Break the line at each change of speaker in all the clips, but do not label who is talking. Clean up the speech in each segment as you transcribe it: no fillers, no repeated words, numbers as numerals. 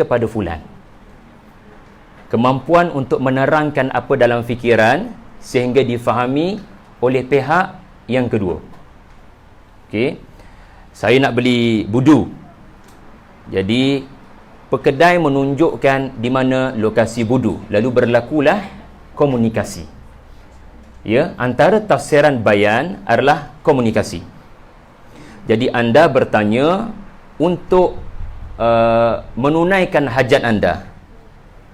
kepada fulan. Kemampuan untuk menerangkan apa dalam fikiran sehingga difahami oleh pihak yang kedua. Okey. Saya nak beli budu. Jadi pekedai menunjukkan di mana lokasi budu, lalu berlakulah komunikasi. Ya, antara tafsiran bayan adalah komunikasi. Jadi anda bertanya untuk menunaikan hajat anda,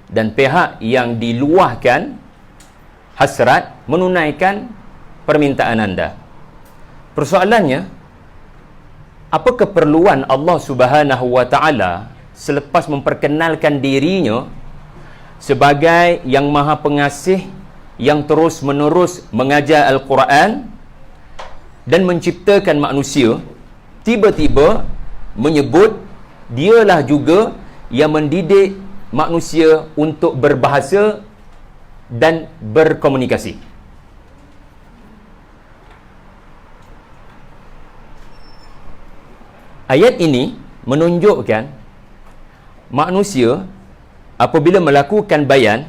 dan pihak yang diluahkan hasrat menunaikan permintaan anda. Persoalannya, apa keperluan Allah Subhanahu wa taala selepas memperkenalkan dirinya sebagai yang Maha Pengasih, yang terus menerus mengajar Al-Quran dan menciptakan manusia, tiba-tiba menyebut dialah juga yang mendidik manusia untuk berbahasa dan berkomunikasi. Ayat ini menunjukkan manusia apabila melakukan bayan,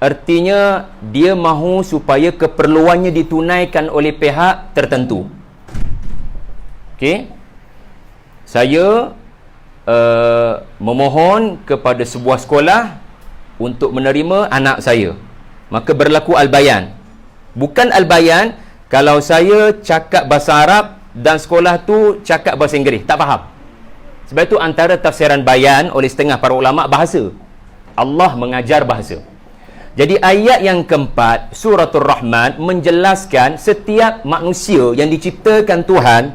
artinya dia mahu supaya keperluannya ditunaikan oleh pihak tertentu. Okey, saya memohon kepada sebuah sekolah untuk menerima anak saya, maka berlaku al-bayan. Bukan al-bayan kalau saya cakap bahasa Arab dan sekolah tu cakap bahasa Inggeris, tak faham. Sebab itu antara tafsiran bayan oleh setengah para ulama bahasa. Allah mengajar bahasa. Jadi ayat yang keempat Suratul Rahman menjelaskan setiap manusia yang diciptakan Tuhan,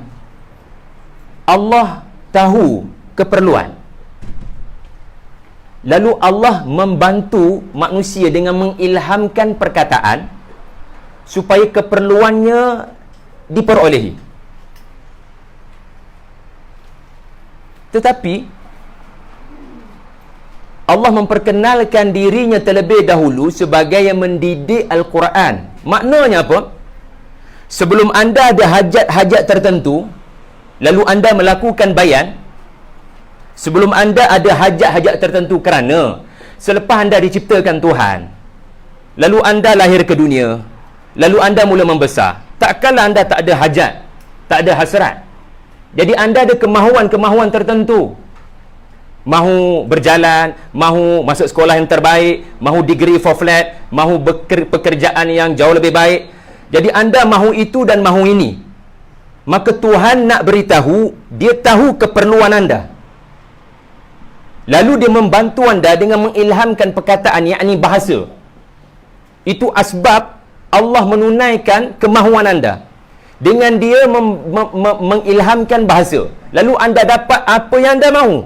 Allah tahu keperluan. Lalu Allah membantu manusia dengan mengilhamkan perkataan supaya keperluannya diperolehi. Tetapi Allah memperkenalkan dirinya terlebih dahulu sebagai yang mendidik Al-Quran. Maknanya apa? Sebelum anda ada hajat-hajat tertentu, lalu anda melakukan bayan, sebelum anda ada hajat-hajat tertentu kerana selepas anda diciptakan Tuhan, lalu anda lahir ke dunia, lalu anda mula membesar, takkanlah anda tak ada hajat, tak ada hasrat. Jadi anda ada kemahuan-kemahuan tertentu. Mahu berjalan, mahu masuk sekolah yang terbaik, mahu degree for flat, mahu pekerjaan yang jauh lebih baik. Jadi anda mahu itu dan mahu ini. Maka Tuhan nak beritahu, dia tahu keperluan anda. Lalu dia membantu anda dengan mengilhamkan perkataan, yakni bahasa. Itu asbab Allah menunaikan kemahuan anda. Dengan dia mengilhamkan bahasa, lalu anda dapat apa yang anda mahu.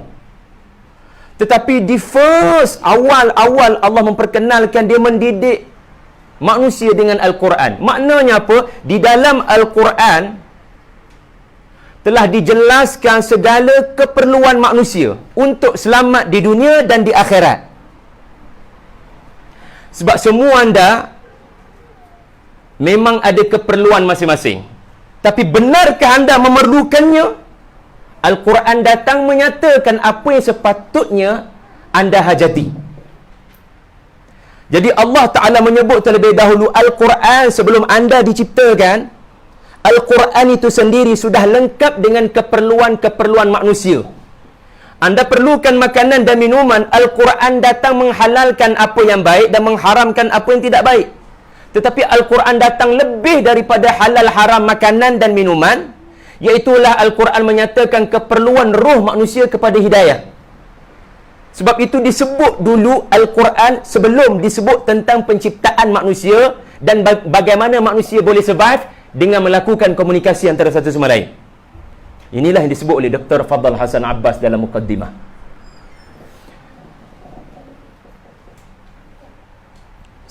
Tetapi di first awal Allah memperkenalkan dia mendidik manusia dengan Al-Quran. Maknanya apa? Di dalam Al-Quran telah dijelaskan segala keperluan manusia untuk selamat di dunia dan di akhirat. Sebab semua anda memang ada keperluan masing-masing. Tapi benarkah anda memerlukannya? Al-Quran datang menyatakan apa yang sepatutnya anda hajati. Jadi Allah Ta'ala menyebut terlebih dahulu Al-Quran sebelum anda diciptakan. Al-Quran itu sendiri sudah lengkap dengan keperluan-keperluan manusia. Anda perlukan makanan dan minuman, Al-Quran datang menghalalkan apa yang baik dan mengharamkan apa yang tidak baik. Tetapi Al-Quran datang lebih daripada halal haram makanan dan minuman, iaitulah Al-Quran menyatakan keperluan roh manusia kepada hidayah. Sebab itu disebut dulu Al-Quran sebelum disebut tentang penciptaan manusia dan bagaimana manusia boleh survive dengan melakukan komunikasi antara satu sama lain. Inilah yang disebut oleh Dr. Fadl Hasan Abbas dalam mukaddimah.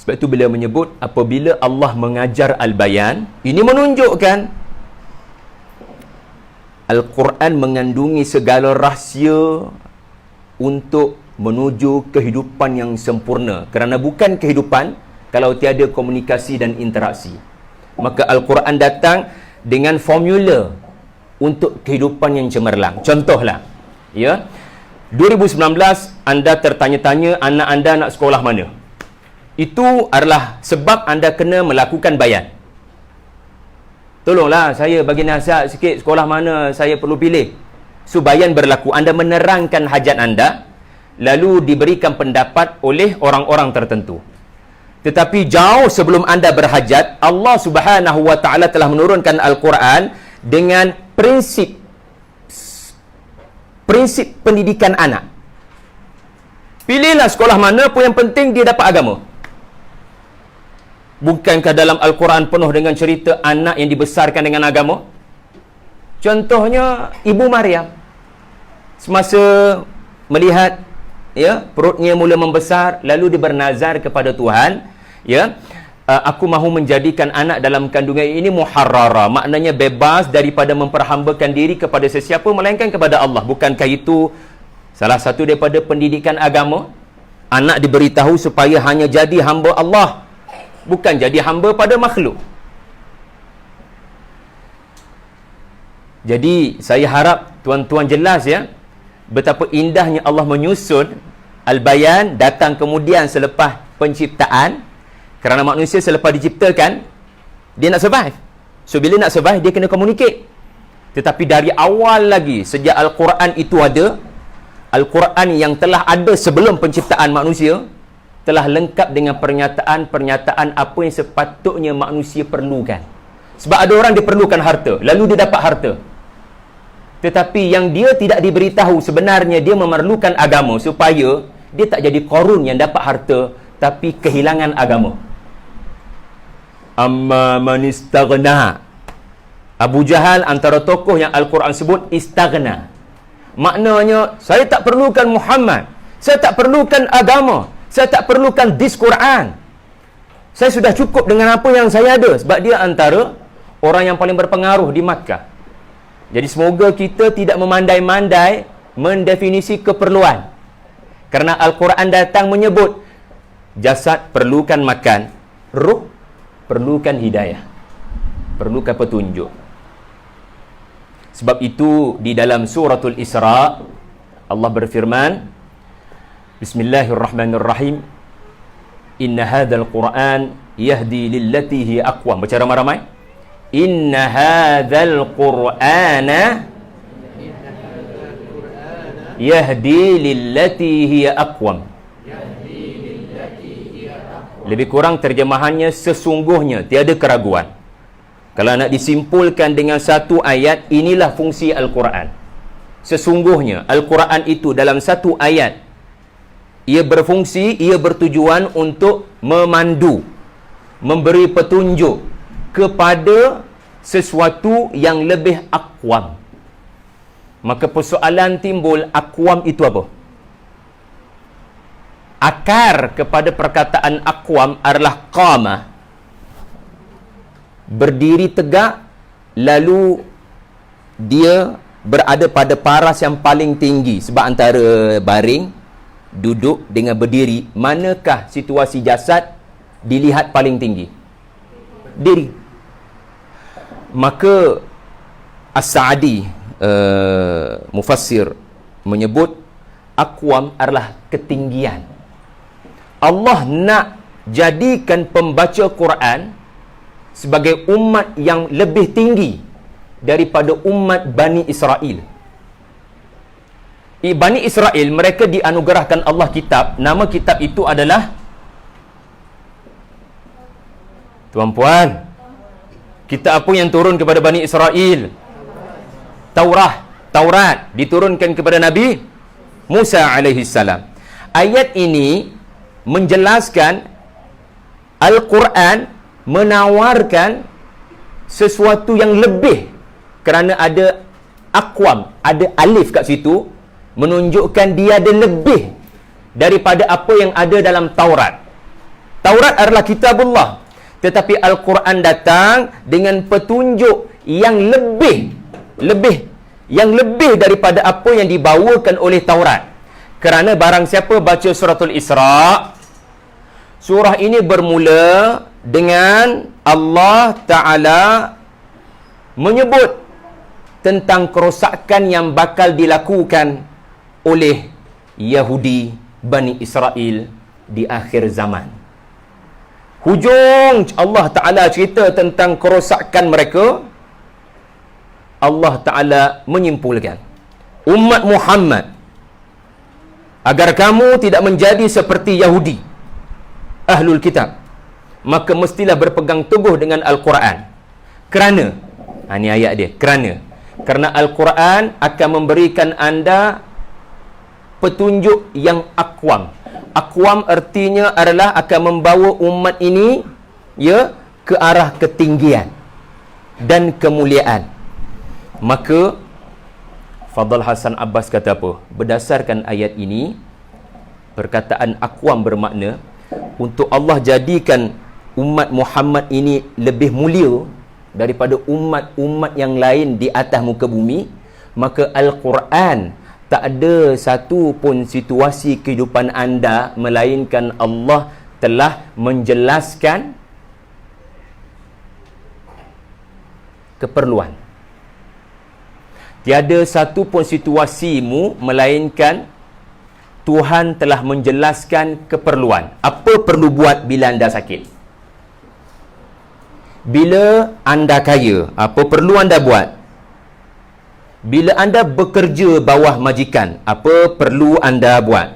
Sebab itu beliau menyebut apabila Allah mengajar Al-Bayan, ini menunjukkan Al-Quran mengandungi segala rahsia untuk menuju kehidupan yang sempurna. Kerana bukan kehidupan kalau tiada komunikasi dan interaksi. Maka Al-Quran datang dengan formula untuk kehidupan yang cemerlang. Contohlah, ya, 2019 anda tertanya-tanya anak anda nak sekolah mana. Itu adalah sebab anda kena melakukan bayan. Tolonglah saya bagi nasihat sikit, sekolah mana saya perlu pilih. So bayan berlaku, anda menerangkan hajat anda, lalu diberikan pendapat oleh orang-orang tertentu. Tetapi jauh sebelum anda berhajat, Allah Subhanahu wa taala telah menurunkan Al-Quran dengan prinsip pendidikan anak. Pilihlah sekolah mana pun, yang penting dia dapat agama. Bukankah dalam Al-Quran penuh dengan cerita anak yang dibesarkan dengan agama? Contohnya Ibu Maryam, semasa melihat perutnya mula membesar, lalu dia bernazar kepada Tuhan, aku mahu menjadikan anak dalam kandungan ini muharrara, maknanya bebas daripada memperhambakan diri kepada sesiapa melainkan kepada Allah. Bukankah itu salah satu daripada pendidikan agama? Anak diberitahu supaya hanya jadi hamba Allah, bukan jadi hamba pada makhluk. Jadi saya harap tuan-tuan jelas betapa indahnya Allah menyusun Al-Bayan datang kemudian selepas penciptaan. Kerana manusia selepas diciptakan, dia nak survive. So bila nak survive, dia kena communicate. Tetapi dari awal lagi, sejak Al-Quran itu ada, Al-Quran yang telah ada sebelum penciptaan manusia, telah lengkap dengan pernyataan-pernyataan apa yang sepatutnya manusia perlukan. Sebab ada orang dia perlukan harta, lalu dia dapat harta. Tetapi yang dia tidak diberitahu, sebenarnya dia memerlukan agama supaya dia tak jadi korun yang dapat harta tapi kehilangan agama. Amma man istaghna. Abu Jahal antara tokoh yang Al-Quran sebut istaghna. Maknanya, saya tak perlukan Muhammad, saya tak perlukan agama, saya tak perlukan dis Quran. Saya sudah cukup dengan apa yang saya ada. Sebab dia antara orang yang paling berpengaruh di Makkah. Jadi semoga kita tidak memandai-mandai mendefinisi keperluan. Kerana Al-Quran datang menyebut jasad perlukan makan, ruh perlukan hidayah, perlukan petunjuk. Sebab itu di dalam suratul Isra Allah berfirman, Bismillahirrahmanirrahim, Inna hadzal Qur'an yahdi lillati hiya aqwam. Baca ramai-ramai. Inna hadzal Qur'ana yahdi lillati hiya aqwam. Lebih kurang terjemahannya sesungguhnya, tiada keraguan. Kalau nak disimpulkan dengan satu ayat, inilah fungsi Al-Quran. Sesungguhnya Al-Quran itu dalam satu ayat, ia berfungsi, ia bertujuan untuk memandu, memberi petunjuk kepada sesuatu yang lebih aqwam. Maka persoalan timbul, aqwam itu apa? Akar kepada perkataan aqwam adalah qamah, berdiri tegak, lalu dia berada pada paras yang paling tinggi. Sebab antara baring, duduk dengan berdiri, manakah situasi jasad dilihat paling tinggi? Diri. Maka As-Sa'di mufassir menyebut aqwam adalah ketinggian. Allah nak jadikan pembaca Quran sebagai umat yang lebih tinggi daripada umat Bani Israel. Bani Israel, mereka dianugerahkan Allah kitab. Nama kitab itu adalah, tuan-puan, kitab apa yang turun kepada Bani Israel? Taurat diturunkan kepada Nabi Musa alaihi salam. Ayat ini menjelaskan Al-Quran menawarkan sesuatu yang lebih, kerana ada aqwam, ada alif kat situ, menunjukkan dia ada lebih daripada apa yang ada dalam Taurat. Taurat adalah kitabullah, tetapi Al-Quran datang dengan petunjuk yang lebih daripada apa yang dibawakan oleh Taurat. Kerana barang siapa baca suratul Isra, surah ini bermula dengan Allah Ta'ala menyebut tentang kerosakan yang bakal dilakukan oleh Yahudi Bani Israel di akhir zaman. Hujung Allah Ta'ala cerita tentang kerosakan mereka. Allah Ta'ala menyimpulkan, umat Muhammad, agar kamu tidak menjadi seperti Yahudi Ahlul Kitab, maka mestilah berpegang teguh dengan Al-Quran. Kerana, ini ayat dia, kerana Al-Quran akan memberikan anda petunjuk yang akwam. Akwam artinya adalah akan membawa umat ini ke arah ketinggian dan kemuliaan. Maka Fadl Hasan Abbas kata apa? Berdasarkan ayat ini, perkataan akwam bermakna untuk Allah jadikan umat Muhammad ini lebih mulia daripada umat-umat yang lain di atas muka bumi, maka Al-Quran tak ada satu pun situasi kehidupan anda melainkan Allah telah menjelaskan keperluan. Tiada satu pun situasimu melainkan Tuhan telah menjelaskan keperluan. Apa perlu buat bila anda sakit? Bila anda kaya, apa perlu anda buat? Bila anda bekerja bawah majikan, apa perlu anda buat?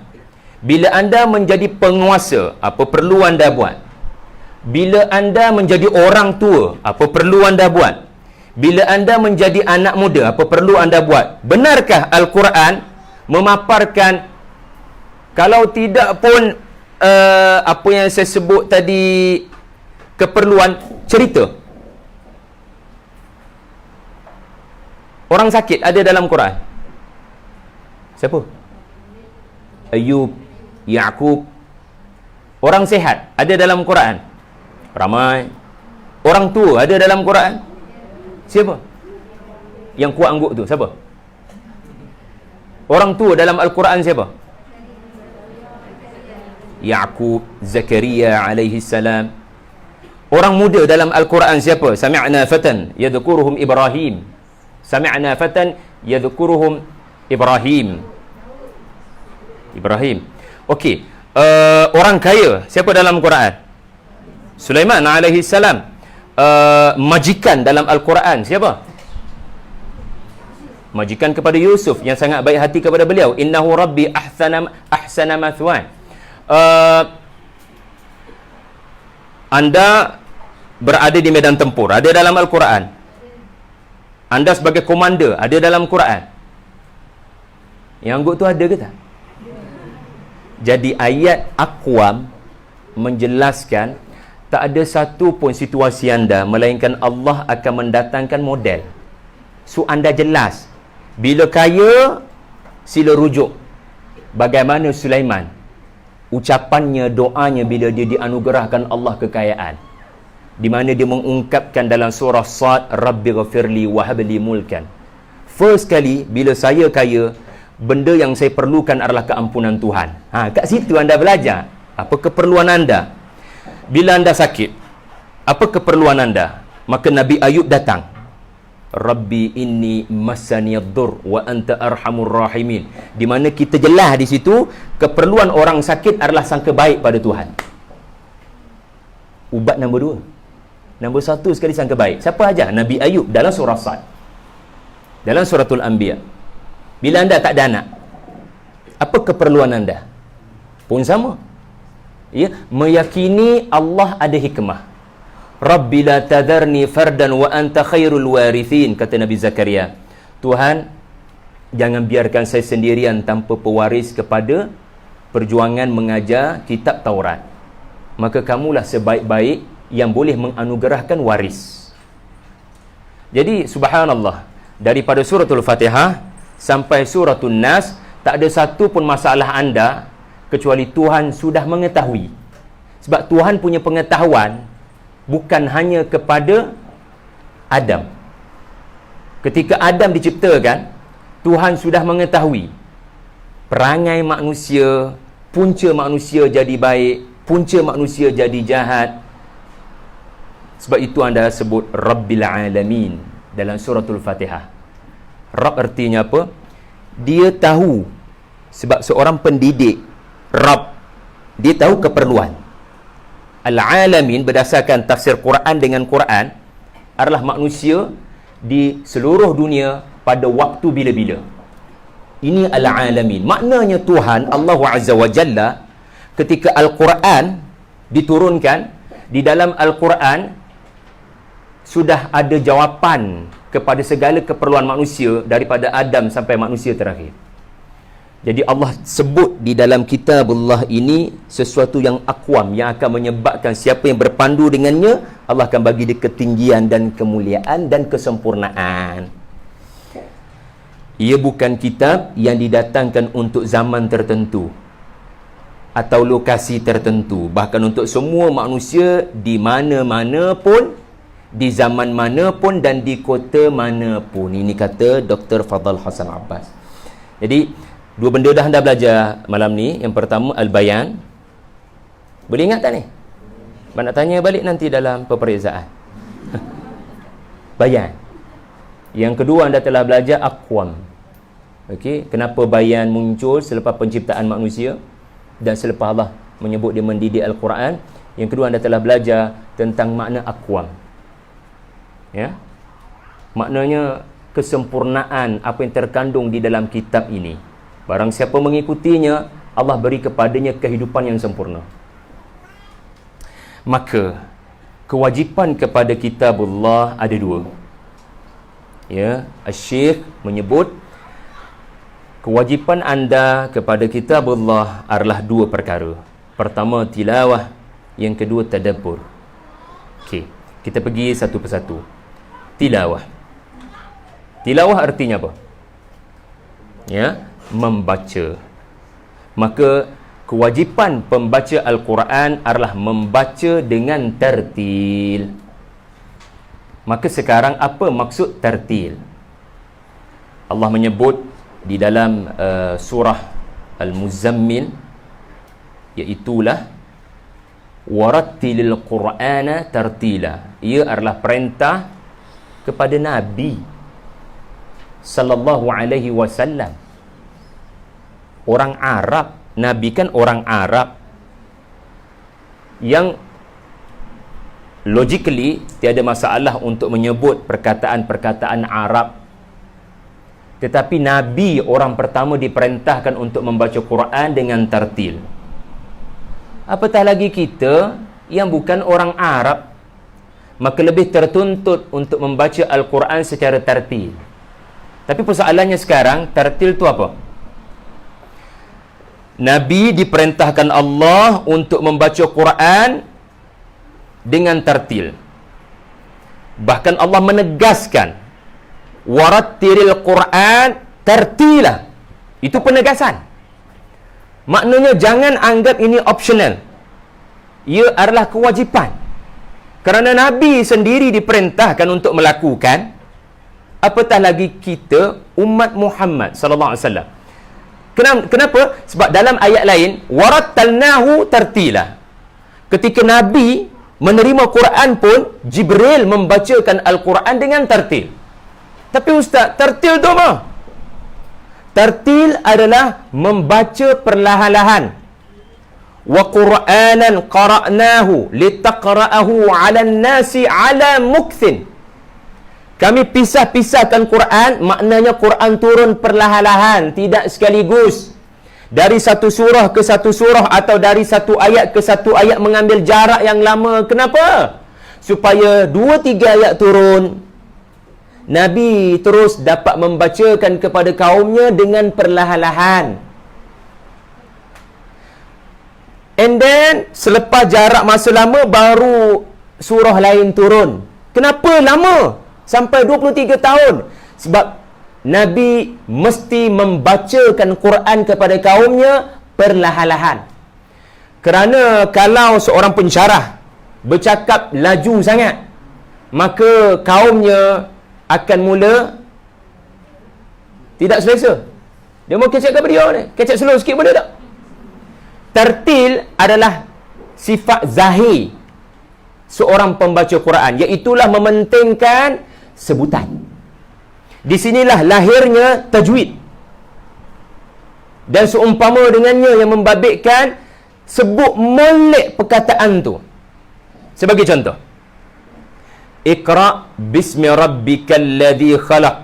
Bila anda menjadi penguasa, apa perlu anda buat? Bila anda menjadi orang tua, apa perlu anda buat? Bila anda menjadi anak muda, apa perlu anda buat? Benarkah Al-Quran memaparkan, kalau tidak pun apa yang saya sebut tadi, keperluan, cerita? Orang sakit ada dalam Quran. Siapa? Ayub, Yaqub. Orang sehat ada dalam Quran. Ramai. Orang tua ada dalam Quran. Siapa? Yang kuat angguk tu siapa? Orang tua dalam Al-Quran siapa? Yaqub, Zakaria alaihi salam. Orang muda dalam Al-Quran siapa? Sami'na fatan yadhkuruhum Ibrahim. Sami'na fatan yadhkuruhum Ibrahim. Okey. Orang kaya siapa dalam Quran? Sulaiman alaihi salam. Majikan dalam Al-Quran siapa? Majikan kepada Yusuf yang sangat baik hati kepada beliau. Innahu rabbi ahsana mathwan. Anda berada di medan tempur, ada dalam Al-Quran. Anda sebagai komander, ada dalam Quran. Yang angguk tu ada ke tak? Jadi ayat Aqwam menjelaskan tak ada satu pun situasi anda melainkan Allah akan mendatangkan model. So anda jelas. Bila kaya, sila rujuk bagaimana Sulaiman, ucapannya, doanya bila dia dianugerahkan Allah kekayaan, di mana dia mengungkapkan dalam surah Sad, Rabbi ghafirli wahabli mulkan. First kali bila saya kaya, benda yang saya perlukan adalah keampunan Tuhan. Kat situ anda belajar apa keperluan anda. Bila anda sakit, apa keperluan anda? Maka Nabi Ayub datang. Rabbi inni masaniyad-dur wa anta arhamur rahimin. Di mana kita jelas di situ keperluan orang sakit adalah sangka baik pada Tuhan. Ubat nombor 2. Nombor 1 sekali sangka baik. Siapa aja? Nabi Ayub dalam surah Sad. Dalam suratul Anbiya. Bila anda tak ada anak, apa keperluan anda? Pun sama. Ya, meyakini Allah ada hikmah. Rabbi la tadharni fardan wa anta khairul warithin, kata Nabi Zakaria. Tuhan, jangan biarkan saya sendirian tanpa pewaris kepada perjuangan mengajar kitab Taurat. Maka kamulah sebaik-baik yang boleh menganugerahkan waris. Jadi subhanallah, daripada suratul Fatihah sampai suratul Nas, tak ada satu pun masalah anda kecuali Tuhan sudah mengetahui. Sebab Tuhan punya pengetahuan bukan hanya kepada Adam. Ketika Adam diciptakan, Tuhan sudah mengetahui perangai manusia, punca manusia jadi baik, punca manusia jadi jahat. Sebab itu anda sebut Rabbil Alamin dalam suratul Fatihah. Rabb artinya apa? Dia tahu Sebab seorang pendidik Rabb, dia tahu keperluan. Al-alamin berdasarkan tafsir Quran dengan Quran adalah manusia di seluruh dunia pada waktu bila-bila. Ini al-alamin. Maknanya Tuhan Allah Azza wa Jalla ketika Al-Quran diturunkan, di dalam Al-Quran sudah ada jawapan kepada segala keperluan manusia daripada Adam sampai manusia terakhir. Jadi Allah sebut di dalam kitabullah ini sesuatu yang akwam, yang akan menyebabkan siapa yang berpandu dengannya, Allah akan bagi dia ketinggian dan kemuliaan dan kesempurnaan. Ia bukan kitab yang didatangkan untuk zaman tertentu atau lokasi tertentu, bahkan untuk semua manusia di mana-mana pun, di zaman mana pun dan di kota mana pun. Ini kata Dr. Fadhal Hasan Abbas. Jadi dua benda dah anda belajar malam ni. Yang pertama Al-Bayan. Boleh ingat tak ni? Nak tanya balik nanti dalam peperiksaan. Bayan. Yang kedua anda telah belajar Aqwam. Okey, kenapa bayan muncul selepas penciptaan manusia dan selepas Allah menyebut dia mendidik Al-Quran. Yang kedua anda telah belajar tentang makna Aqwam. Ya. Maknanya kesempurnaan apa yang terkandung di dalam kitab ini. Barang siapa mengikutinya, Allah beri kepadanya kehidupan yang sempurna. Maka kewajipan kepada kitabullah ada dua. Ya, Asy-Syaikh menyebut kewajipan anda kepada kitabullah adalah dua perkara. Pertama tilawah, yang kedua tadabbur. Okey, kita pergi satu persatu. Tilawah. Tilawah artinya apa? Ya, membaca. Maka kewajipan pembaca Al-Quran adalah membaca dengan tertil. Maka sekarang apa maksud tertil? Allah menyebut di dalam surah Al-Muzammil, iaitulah warattilil Qur'ana tartila. Ia adalah perintah kepada Nabi sallallahu alaihi wasallam. Orang Arab, Nabi kan orang Arab yang logically tiada masalah untuk menyebut perkataan-perkataan Arab. Tetapi Nabi orang pertama diperintahkan untuk membaca Quran dengan tartil. Apatah lagi kita yang bukan orang Arab, maka lebih tertuntut untuk membaca Al-Quran secara tartil. Tapi persoalannya sekarang, tartil tu apa? Nabi diperintahkan Allah untuk membaca Quran dengan tartil. Bahkan Allah menegaskan warattilil Quran tartila. Itu penegasan. Maknanya jangan anggap ini optional. Ia adalah kewajipan. Kerana Nabi sendiri diperintahkan untuk melakukan, apatah lagi kita umat Muhammad sallallahu alaihi wasallam. Kenapa? Sebab dalam ayat lain warattalnahu tartila. Ketika Nabi menerima Quran pun Jibril membacakan Al-Quran dengan tartil. Tapi ustaz, tartil tu apa? Tartil adalah membaca perlahan-lahan. Wa Qur'anan qara'nahu litaqra'ahu 'alan nasi 'ala mukthin. Kami pisah-pisahkan Quran, maknanya Quran turun perlahan-lahan, tidak sekaligus. Dari satu surah ke satu surah atau dari satu ayat ke satu ayat mengambil jarak yang lama. Kenapa? Supaya 2-3 ayat turun, Nabi terus dapat membacakan kepada kaumnya dengan perlahan-lahan. And then selepas jarak masa lama baru surah lain turun. Kenapa lama? Sampai 23 tahun. Sebab Nabi mesti membacakan Quran kepada kaumnya perlahan-lahan. Kerana kalau seorang pensyarah bercakap laju sangat, maka kaumnya akan mula tidak selesa. Dia mau kecek ke beliau ni? Kecek slow sikit boleh tak? Tartil adalah sifat zahir seorang pembaca Quran, iaitulah mementingkan sebutan. Di sinilah lahirnya tajwid. Dan seumpama dengannya yang membabitkan, sebut molek perkataan tu. Sebagai contoh, Iqra bismi rabbikal ladzi khalaq,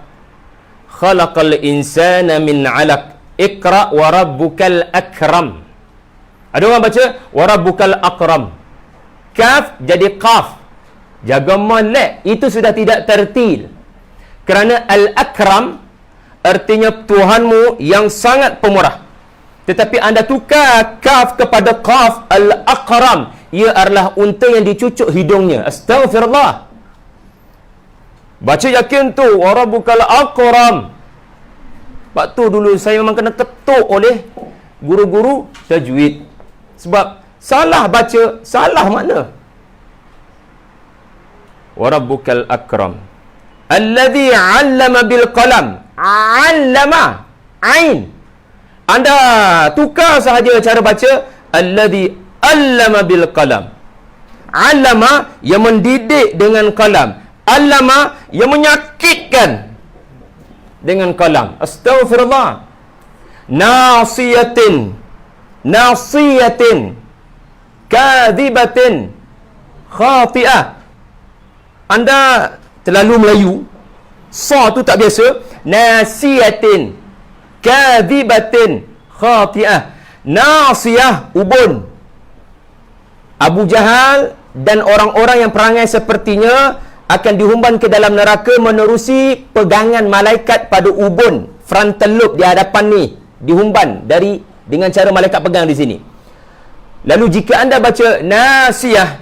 khalaqal insana min 'alaq, Iqra wa rabbukal akram. Ada orang baca wa rabbukal akram, kaf jadi qaf, jaga molek. Itu sudah tidak tertil, kerana al-akram artinya Tuhanmu yang sangat pemurah. Tetapi anda tukar kaf kepada qaf, al-akram, ia adalah unta yang dicucuk hidungnya. Astaghfirullah. Baca yakin tu wa rabbukal akram. Sebab tu dulu saya memang kena ketuk oleh guru-guru tajwid. Sebab salah baca, salah makna. Wa rabbukal akram alladhi 'allama bil qalam. 'Allama, ain. Anda tukar sahaja cara baca, alladhi 'allama bil qalam. 'Allama yang mendidik dengan qalam. 'Allama yang menyakitkan dengan qalam. Astaghfirullah. Nasiyatin, nasiyatin, kadhibatin, khati'ah. Anda terlalu Melayu, sa tu tak biasa. Nasiyatin, kadhibatin, khati'ah. Nasiyah, ubun. Abu Jahal dan orang-orang yang perangai sepertinya akan dihumban ke dalam neraka menerusi pegangan malaikat pada ubun frontal lobe di hadapan ni, dihumban dengan cara malaikat pegang di sini. Lalu jika anda baca nasiyah,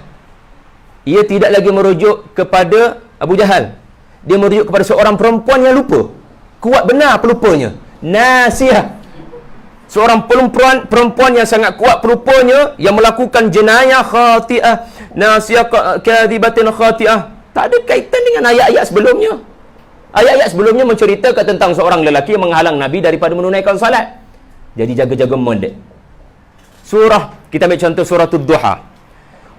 ia tidak lagi merujuk kepada Abu Jahal, dia merujuk kepada seorang perempuan yang lupa. Kuat benar pelupanya. Nasiyah, seorang perempuan yang sangat kuat pelupanya, yang melakukan jenayah khati'ah. Nasiyah kadhibatin khati'ah. Tak ada kaitan dengan ayat-ayat sebelumnya. Ayat-ayat sebelumnya menceritakan tentang seorang lelaki yang menghalang Nabi daripada menunaikan salat. Jadi jaga-jaga molek. Surah, kita ambil contoh surah Ad-Duha.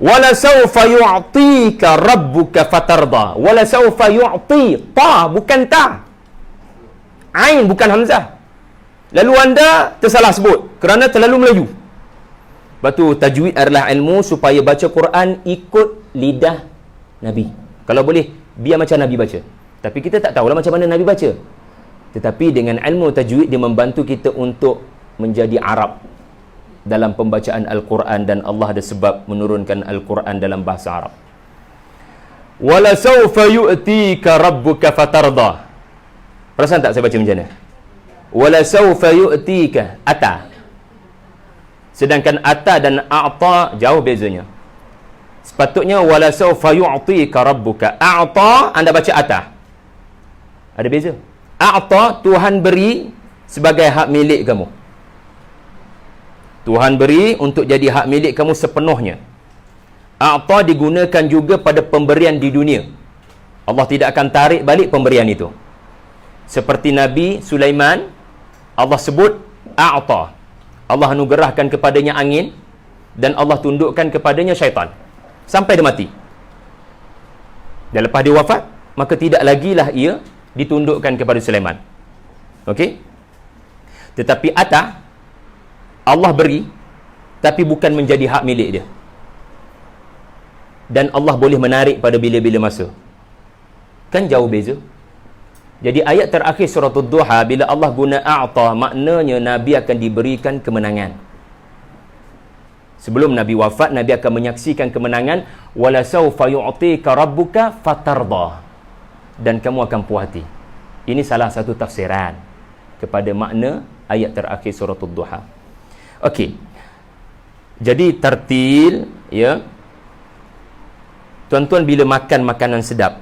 Wala sawfa yu'tika rabbuka fatarda. Wala sawfa yu'ti, ta bukan ta, ain bukan hamzah. Lalu anda tersalah sebut kerana terlalu Melayu. Lepas tu tajwid adalah ilmu supaya baca Quran ikut lidah Nabi. Kalau boleh, biar macam Nabi baca. Tapi kita tak tahulah macam mana Nabi baca. Tetapi dengan ilmu tajwid, dia membantu kita untuk menjadi Arab dalam pembacaan Al-Quran, dan Allah ada sebab menurunkan Al-Quran dalam bahasa Arab. Wala sawfa yu'tika rabbuka fatarda. Perasan tak saya baca macam mana? Wala sawfa yu'tika, ata. Sedangkan ata dan a'ta jauh bezanya. Sepatutnya wala sawfa yu'tika rabbuka. A'ta, anda baca ata. Ada beza. A'ta, Tuhan beri sebagai hak milik kamu. Tuhan beri untuk jadi hak milik kamu sepenuhnya. A'ta digunakan juga pada pemberian di dunia. Allah tidak akan tarik balik pemberian itu. Seperti Nabi Sulaiman, Allah sebut A'ta. Allah anugerahkan kepadanya angin, dan Allah tundukkan kepadanya syaitan sampai dia mati. Dan lepas dia wafat, maka tidak lagilah ia ditundukkan kepada Sulaiman. Okey? Tetapi Ata, Allah beri, tapi bukan menjadi hak milik dia. Dan Allah boleh menarik pada bila-bila masa. Kan jauh beza. Jadi ayat terakhir surah Ad-Duha, bila Allah guna a'ta, maknanya Nabi akan diberikan kemenangan. Sebelum Nabi wafat, Nabi akan menyaksikan kemenangan. Wala sawfa yu'tika rabbuka fatarda. Dan kamu akan puas hati. Ini salah satu tafsiran kepada makna ayat terakhir surah Ad-Duha. Okey. Jadi tartil, ya. Tuan-tuan bila makan makanan sedap,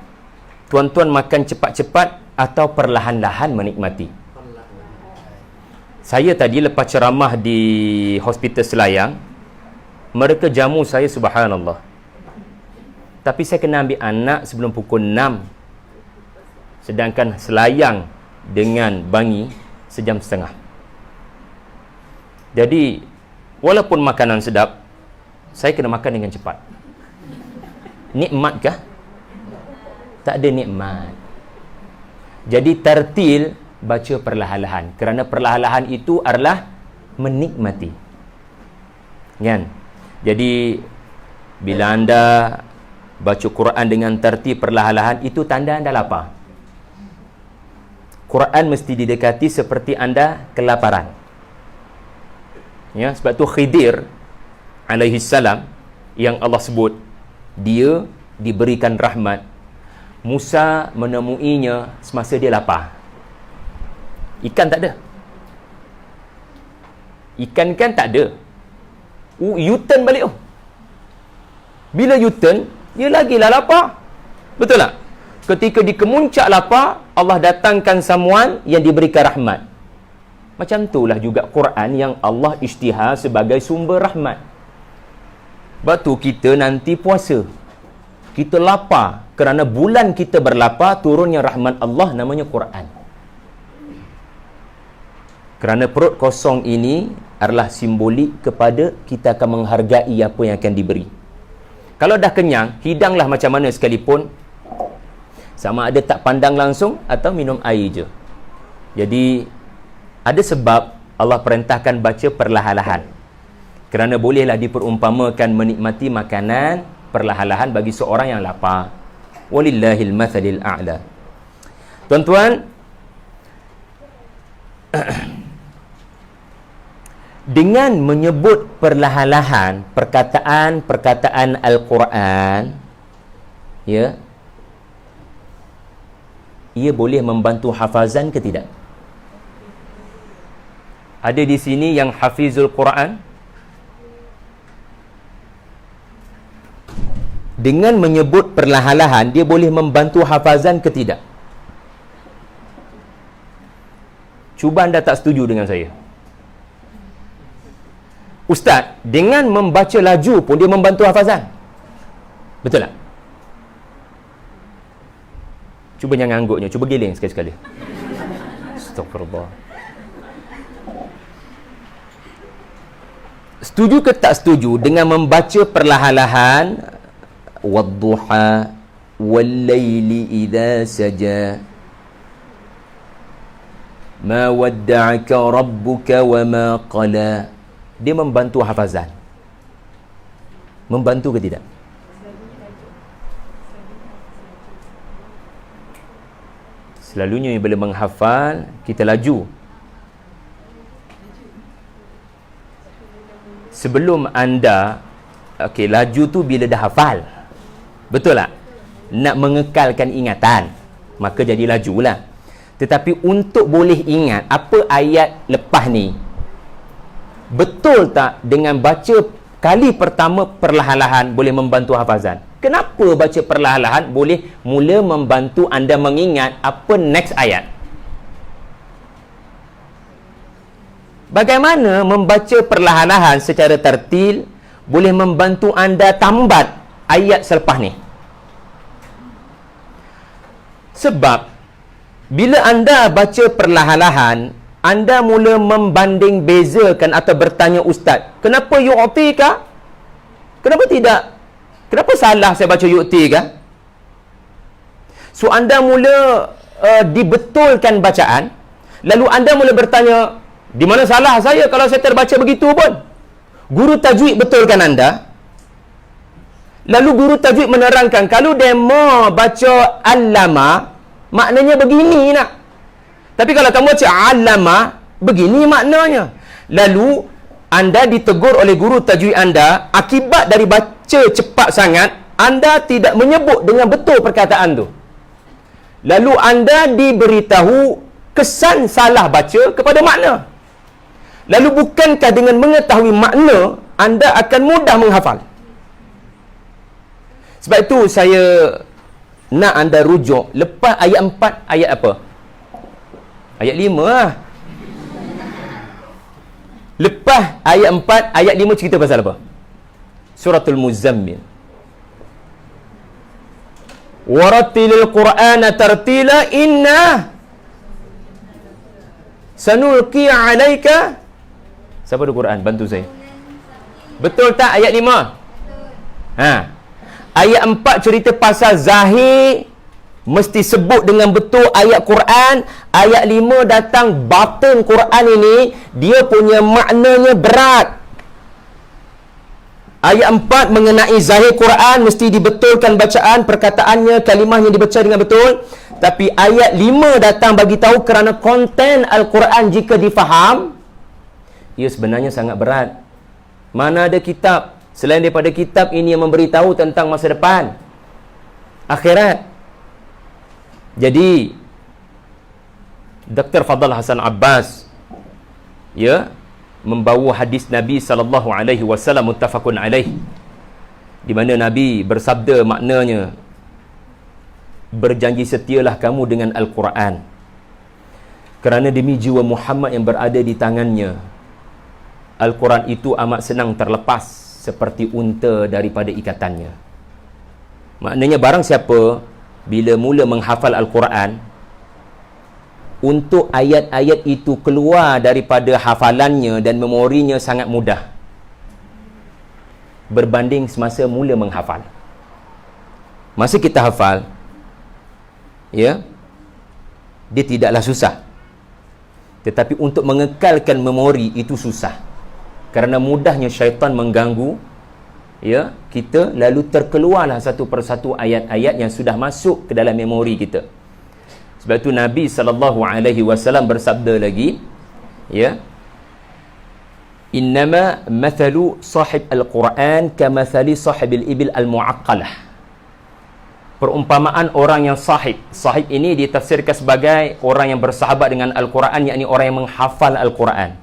tuan-tuan makan cepat-cepat atau perlahan-lahan menikmati? Saya tadi lepas ceramah di Hospital Selayang, mereka jamu saya, subhanallah. Tapi saya kena ambil anak sebelum pukul 6. Sedangkan Selayang dengan Bangi sejam setengah. Jadi, walaupun makanan sedap, saya kena makan dengan cepat. Nikmatkah? Tak ada nikmat. Jadi, tartil baca perlahan-lahan. Kerana perlahan-lahan itu adalah menikmati. Kan? Jadi bila anda baca Quran dengan tertib perlahan-lahan, itu tanda anda lapar. Quran mesti didekati seperti anda kelaparan. Ya, sebab tu Khidir alaihi salam yang Allah sebut dia diberikan rahmat. Musa menemuinya semasa dia lapar. Ikan tak ada. Ikan kan tak ada. U-turn balik. Bila U-turn, dia lagilah lapar. Betul tak? Ketika di kemuncak lapar, Allah datangkan someone yang diberikan rahmat. Macam itulah juga Quran yang Allah isytihar sebagai sumber rahmat. Sebab tu kita nanti puasa. Kita lapar kerana bulan kita berlapar, turunnya rahmat Allah namanya Quran. Kerana perut kosong ini adalah simbolik kepada kita akan menghargai apa yang akan diberi. Kalau dah kenyang, hidanglah macam mana sekalipun, sama ada tak pandang langsung atau minum air je. Jadi ada sebab Allah perintahkan baca perlahan-lahan, kerana bolehlah diperumpamakan menikmati makanan perlahan-lahan bagi seorang yang lapar. Walillahil mathalil a'la. Tuan-tuan, dengan menyebut perlahan-lahan perkataan-perkataan Al-Quran, ya, ia boleh membantu hafazan ke tidak? Ada di sini yang hafizul Quran? Dengan menyebut perlahan-lahan, dia boleh membantu hafazan ke tidak? Cuba anda tak setuju dengan saya. Ustaz, dengan membaca laju pun dia membantu hafazan. Betul tak? Cuba jangan angguknya, cuba giling sekali-sekali. Astagfirullah. Setuju ke tak setuju dengan membaca perlahan-lahan? Wadduha wal-laili idza saja ma wadda'aka rabbuka wa ma qala. Dia membantu hafazan. Membantu ke tidak? Selalunya bila menghafal, kita laju. Sebelum anda, laju tu bila dah hafal. Betul tak? Nak mengekalkan ingatan, maka jadi lajulah. Tetapi untuk boleh ingat apa ayat lepas ni, betul tak dengan baca kali pertama perlahan-lahan boleh membantu hafazan? Kenapa baca perlahan-lahan boleh mula membantu anda mengingat apa next ayat? Bagaimana membaca perlahan-lahan secara tertil boleh membantu anda tambat ayat selepas ni? Sebab bila anda baca perlahan-lahan, anda mula membanding bezakan atau bertanya ustaz, kenapa yu'tika? Kenapa tidak? Kenapa salah saya baca yu'tika? So anda mula dibetulkan bacaan, lalu anda mula bertanya, di mana salah saya kalau saya terbaca begitu pun? Guru tajwid betulkan anda. Lalu guru tajwid menerangkan, kalau demo baca allama, maknanya begini nak. Tapi kalau kamu baca allama, begini maknanya. Lalu anda ditegur oleh guru tajwid anda, akibat dari baca cepat sangat, anda tidak menyebut dengan betul perkataan tu. Lalu anda diberitahu kesan salah baca kepada makna. Lalu bukankah dengan mengetahui makna, anda akan mudah menghafal? Sebab itu saya nak anda rujuk lepas ayat 4, ayat apa? Ayat 5 lah. Lepas ayat 4, ayat 5 cerita pasal apa? Suratul Muzammil. Warattilil Qur'ana tartila inna sanulqi 'alaika. Siapa ada Quran? Bantu saya. Betul tak ayat 5? Ha. Ayat 4 cerita pasal zahir mesti sebut dengan betul ayat Quran. Ayat 5 datang batin Quran ini, dia punya maknanya berat. Ayat 4 mengenai zahir Quran, mesti dibetulkan bacaan, perkataannya, kalimahnya dibaca dengan betul. Tapi ayat 5 datang bagi tahu kerana konten Al-Quran jika difaham, ia sebenarnya sangat berat. Mana ada kitab selain daripada kitab ini yang memberitahu tentang masa depan, akhirat. Jadi Dr. Fadl Hasan Abbas membawa hadis Nabi SAW muttafaqun alaih, di mana Nabi bersabda, maknanya berjanji setialah kamu dengan Al-Quran, kerana demi jiwa Muhammad yang berada di tangannya, Al-Quran itu amat senang terlepas seperti unta daripada ikatannya. Maknanya barang siapa bila mula menghafal Al-Quran, untuk ayat-ayat itu keluar daripada hafalannya dan memorinya sangat mudah berbanding semasa mula menghafal. Masa kita hafal, dia tidaklah susah. Tetapi untuk mengekalkan memori itu susah. Kerana mudahnya syaitan mengganggu kita, lalu terkeluarlah satu persatu ayat-ayat yang sudah masuk ke dalam memori kita. Sebab itu Nabi SAW bersabda lagi, innama mathalu sahib al-Quran kamathali sahibil ibil al-mu'aqqalah. Perumpamaan orang yang sahib ini ditafsirkan sebagai orang yang bersahabat dengan Al-Quran, yakni orang yang menghafal Al-Quran,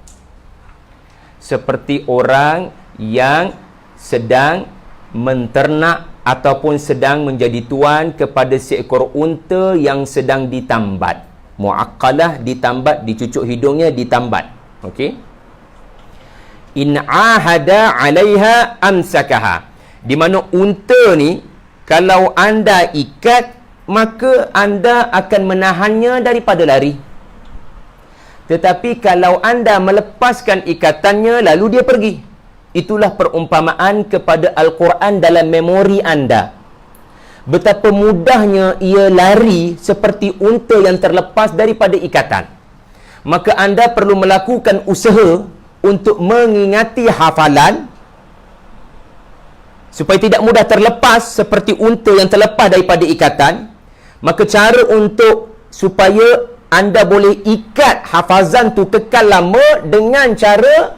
seperti orang yang sedang menternak ataupun sedang menjadi tuan kepada seekor unta yang sedang ditambat. Mu'aqqalah, ditambat, dicucuk hidungnya, ditambat. Okey. In ahada 'alaiha amsakaha. Di mana unta ni, kalau anda ikat, maka anda akan menahannya daripada lari. Tetapi kalau anda melepaskan ikatannya, lalu dia pergi. Itulah perumpamaan kepada Al-Quran dalam memori anda. Betapa mudahnya ia lari seperti unta yang terlepas daripada ikatan. Maka anda perlu melakukan usaha untuk mengingati hafalan supaya tidak mudah terlepas seperti unta yang terlepas daripada ikatan. Maka cara untuk supaya anda boleh ikat hafazan tu kekal lama dengan cara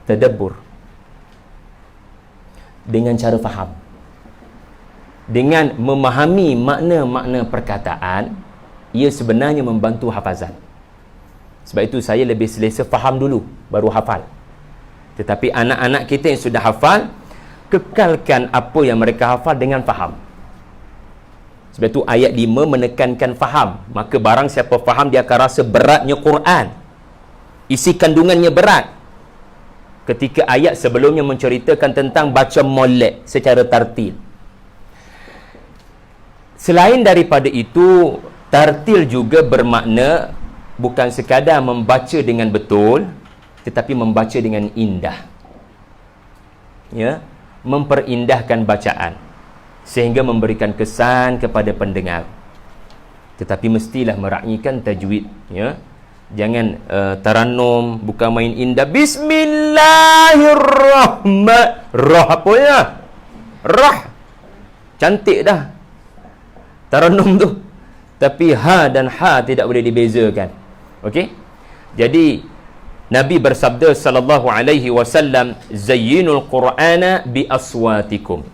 tadabbur, dengan cara faham, dengan memahami makna-makna perkataan. Ia sebenarnya membantu hafazan. Sebab itu saya lebih selesa faham dulu baru hafal. Tetapi anak-anak kita yang sudah hafal, kekalkan apa yang mereka hafal dengan faham. Sebab itu ayat 5 menekankan faham. Maka barang siapa faham, dia akan rasa beratnya Quran, isi kandungannya berat. Ketika ayat sebelumnya menceritakan tentang baca molek secara tartil. Selain daripada itu, tartil juga bermakna bukan sekadar membaca dengan betul, tetapi membaca dengan indah. Memperindahkan bacaan sehingga memberikan kesan kepada pendengar. Tetapi mestilah meraihkan tajwid, Jangan tarannum bukan main indah. Bismillahirrahmanirrahim. Rah apa ya? Rah. Cantik dah tarannum tu. Tapi ha dan ha tidak boleh dibezakan. Okey? Jadi Nabi bersabda sallallahu alaihi wasallam, zayyinul Qur'ana bi aswatikum.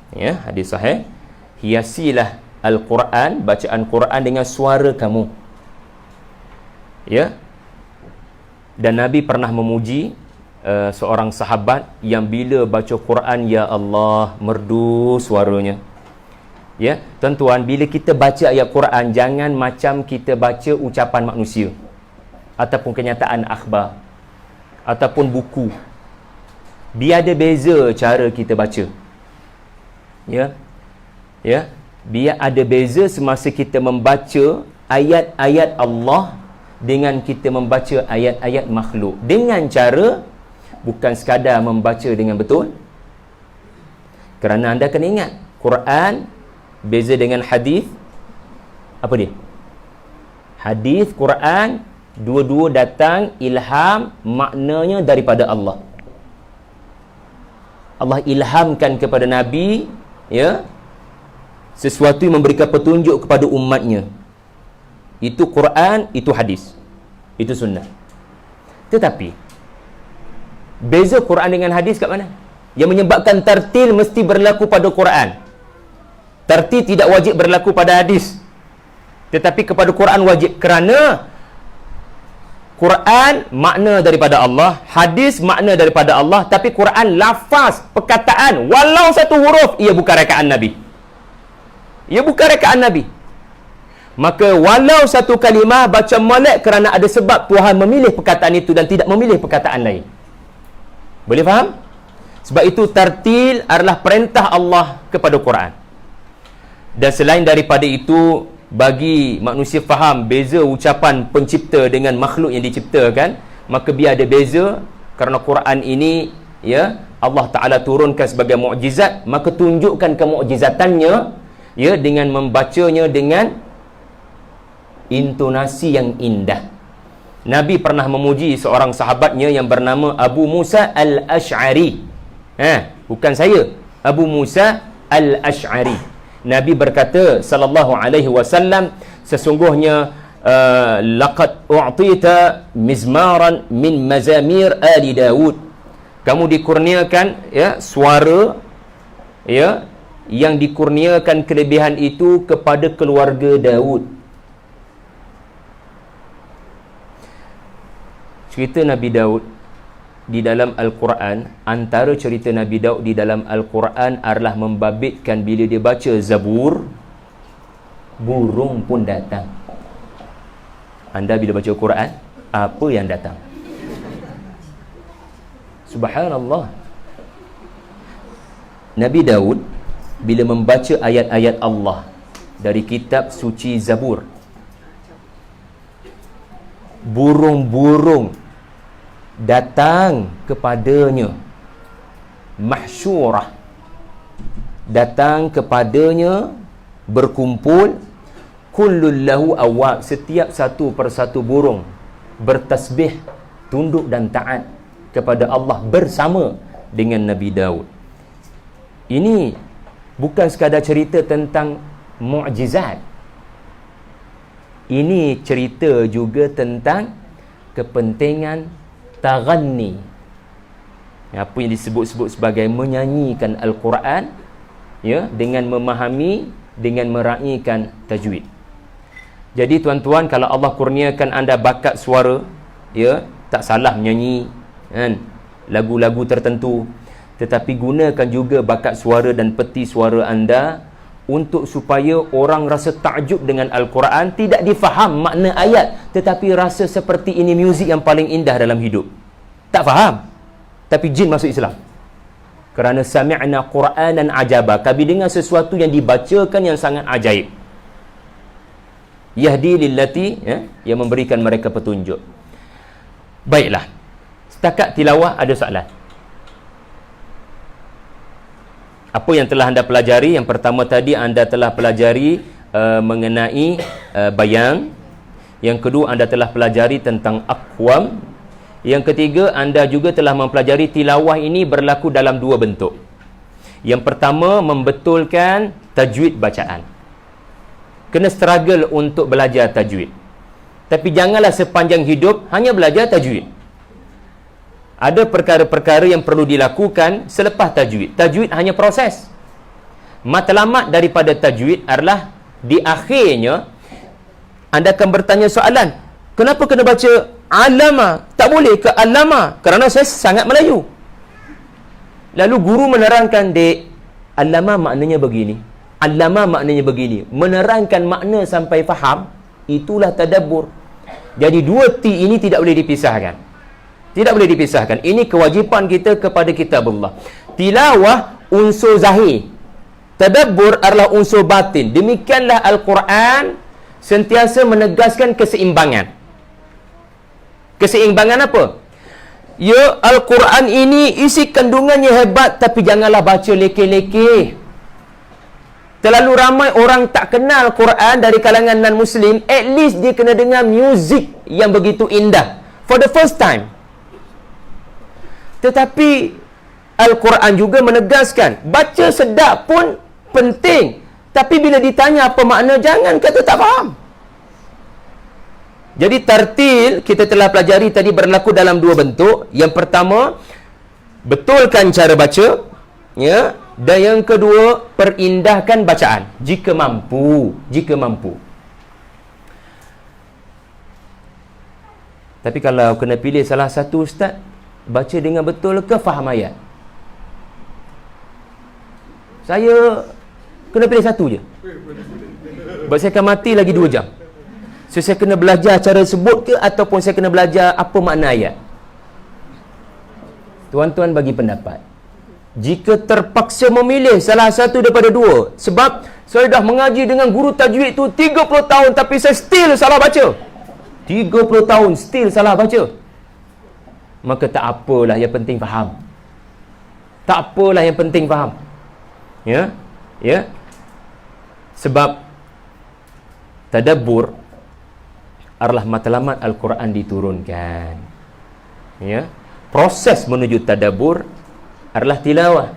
Hadis sahih. Hiasilah Al-Quran, bacaan Quran dengan suara kamu. Dan Nabi pernah memuji seorang sahabat yang bila baca Quran, ya Allah, merdu suaranya. Tuan-tuan, bila kita baca ayat Quran, jangan macam kita baca ucapan manusia ataupun kenyataan akhbar ataupun buku. Biar ada beza cara kita baca. Biar ada beza semasa kita membaca ayat-ayat Allah dengan kita membaca ayat-ayat makhluk, dengan cara bukan sekadar membaca dengan betul. Kerana anda kena ingat, Quran Beza dengan hadis, apa dia? Hadis, Quran, dua-dua datang ilham, maknanya daripada Allah. Allah ilhamkan kepada Nabi, ya, sesuatu yang memberikan petunjuk kepada umatnya. Itu Quran, itu hadis, itu sunnah. Tetapi beza Quran dengan hadis kat mana? Yang menyebabkan tartil mesti berlaku pada Quran. Tartil tidak wajib berlaku pada hadis. Tetapi kepada Quran wajib, kerana Quran makna daripada Allah, hadis makna daripada Allah, tapi Quran lafaz, perkataan, walau satu huruf, ia bukan rekaan Nabi. Ia bukan rekaan Nabi. Maka walau satu kalimah baca molek kerana ada sebab Tuhan memilih perkataan itu dan tidak memilih perkataan lain. Boleh faham? Sebab itu tartil adalah perintah Allah kepada Quran. Dan selain daripada itu, bagi manusia faham beza ucapan pencipta dengan makhluk yang diciptakan, maka biar ada beza, kerana Quran ini, ya, Allah Ta'ala turunkan sebagai mukjizat, maka tunjukkan kemukjizatannya, ya, dengan membacanya dengan intonasi yang indah. Nabi pernah memuji seorang sahabatnya yang bernama Abu Musa Al-Ash'ari. Bukan saya, Abu Musa Al-Ash'ari. Nabi berkata sallallahu alaihi wasallam, sesungguhnya laqad u'tita mizmaran min mazamir ali Daud. Kamu dikurniakan, ya, suara, ya, yang dikurniakan kelebihan itu kepada keluarga Daud. Cerita Nabi Daud di dalam Al-Quran, antara cerita Nabi Daud di dalam Al-Quran adalah membabitkan bila dia baca Zabur, burung pun datang. Anda bila baca Quran, apa yang datang? Subhanallah. Nabi Daud bila membaca ayat-ayat Allah dari kitab suci Zabur, burung-burung datang kepadanya, mahsyurah, datang kepadanya, berkumpul, kullul lahu awwab, setiap satu persatu burung bertasbih, tunduk dan taat kepada Allah bersama dengan Nabi Daud. Ini bukan sekadar cerita tentang mukjizat, ini cerita juga tentang kepentingan taghanni, apa yang disebut-sebut sebagai menyanyikan Al-Quran, ya, dengan memahami, dengan meraihkan tajwid. Jadi tuan-tuan, kalau Allah kurniakan anda bakat suara, ya, tak salah menyanyi, kan, lagu-lagu tertentu, tetapi gunakan juga bakat suara dan peti suara anda untuk supaya orang rasa takjub dengan Al-Quran, tidak difaham makna ayat, tetapi rasa seperti ini muzik yang paling indah dalam hidup. Tak faham, tapi jin masuk Islam. Kerana sami'na Qur'anan ajaba, kami dengar sesuatu yang dibacakan yang sangat ajaib. Yahdi lillati, ya, yang memberikan mereka petunjuk. Baiklah, setakat tilawah ada soalan. Apa yang telah anda pelajari? Yang pertama tadi anda telah pelajari mengenai bayang. Yang kedua anda telah pelajari tentang aqwam. Yang ketiga anda juga telah mempelajari tilawah ini berlaku dalam dua bentuk. Yang pertama, membetulkan tajwid bacaan. Kena struggle untuk belajar tajwid. Tapi janganlah sepanjang hidup hanya belajar tajwid. Ada perkara-perkara yang perlu dilakukan selepas tajwid. Tajwid hanya proses. Matlamat daripada tajwid adalah di akhirnya anda akan bertanya soalan, kenapa kena baca alama? Tak boleh ke alama? Kerana saya sangat Melayu. Lalu guru menerangkan, dek, alama maknanya begini, alama maknanya begini. Menerangkan makna sampai faham, itulah tadabbur. Jadi dua T ini tidak boleh dipisahkan. Tidak boleh dipisahkan. Ini kewajipan kita kepada kitabullah. Tilawah unsur zahir, tadabbur adalah unsur batin. Demikianlah Al-Quran sentiasa menegaskan keseimbangan. Keseimbangan apa? Ya, Al-Quran ini isi kandungannya hebat, tapi janganlah baca leke-leke. Terlalu ramai orang tak kenal Quran dari kalangan non-Muslim. At least dia kena dengar muzik yang begitu indah for the first time. Tetapi Al-Quran juga menegaskan, baca sedap pun penting. Tapi bila ditanya apa makna, jangan kata tak faham. Jadi tartil kita telah pelajari tadi berlaku dalam dua bentuk. Yang pertama, betulkan cara baca, ya. Dan yang kedua, perindahkan bacaan jika mampu, Tapi kalau kena pilih salah satu, ustaz, baca dengan betul ke faham ayat? Saya kena pilih satu je. Sebab saya akan mati lagi 2 jam. So, saya kena belajar cara sebut ke, ataupun saya kena belajar apa makna ayat? Tuan-tuan bagi pendapat. Jika terpaksa memilih salah satu daripada dua, sebab saya dah mengaji dengan guru tajwid tu 30 tahun, tapi saya still salah baca. 30 tahun still salah baca. Maka tak apalah, yang penting faham. Tak apalah, yang penting faham. Ya? Ya? Sebab tadabbur adalah matlamat Al-Quran diturunkan. Ya? Proses menuju tadabbur adalah tilawah.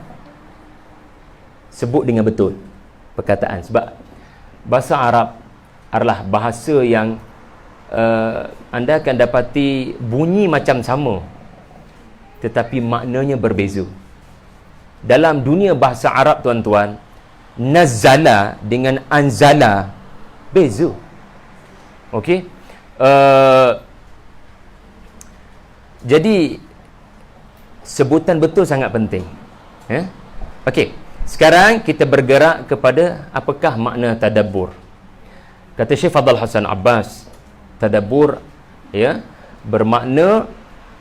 Sebut dengan betul perkataan. Sebab bahasa Arab adalah bahasa yang anda akan dapati bunyi macam sama, tetapi maknanya berbeza. Dalam dunia bahasa Arab, tuan-tuan, nazala dengan anzala beza. Okey? Jadi sebutan betul sangat penting. Okey, sekarang kita bergerak kepada apakah makna tadabbur. Kata Syekh Fadl Hasan Abbas, tadabbur, ya, bermakna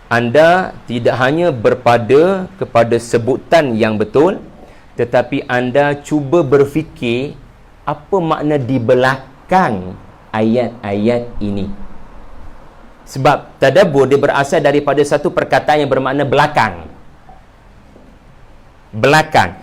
anda tidak hanya berpada kepada sebutan yang betul, tetapi anda cuba berfikir apa makna di belakang ayat-ayat ini. Sebab tadabbur dia berasal daripada satu perkataan yang bermakna belakang. Belakang.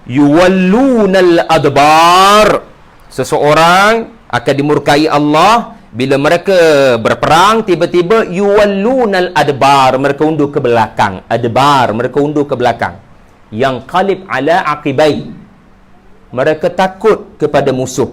Yuwallunal adbar. Seseorang akan dimurkai Allah bila mereka berperang, tiba-tiba yuwallunal adbar, mereka undur ke belakang. Adbar, mereka undur ke belakang. Yang qalib ala aqibai, mereka takut kepada musuh,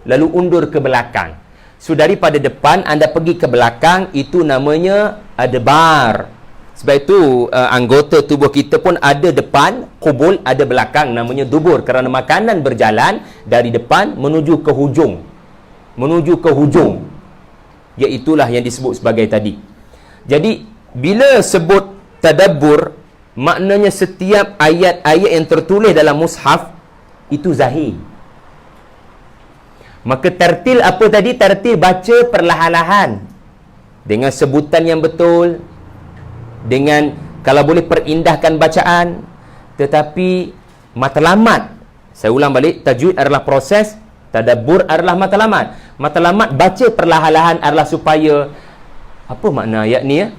lalu undur ke belakang. So daripada depan anda pergi ke belakang, itu namanya adbar. Sebab itu anggota tubuh kita pun ada depan, qubul, ada belakang, namanya dubur. Kerana makanan berjalan dari depan menuju ke hujung. Menuju ke hujung. Iaitulah yang disebut sebagai tadi. Jadi bila sebut tadabbur, maknanya setiap ayat-ayat yang tertulis dalam mushaf itu zahir. Maka tartil apa tadi? Tartil baca perlahan-lahan, dengan sebutan yang betul, dengan kalau boleh perindahkan bacaan. Tetapi matlamat, saya ulang balik, tajwid adalah proses, tadabbur adalah matlamat. Matlamat baca perlahan-lahan adalah supaya apa makna ayat ni, ya?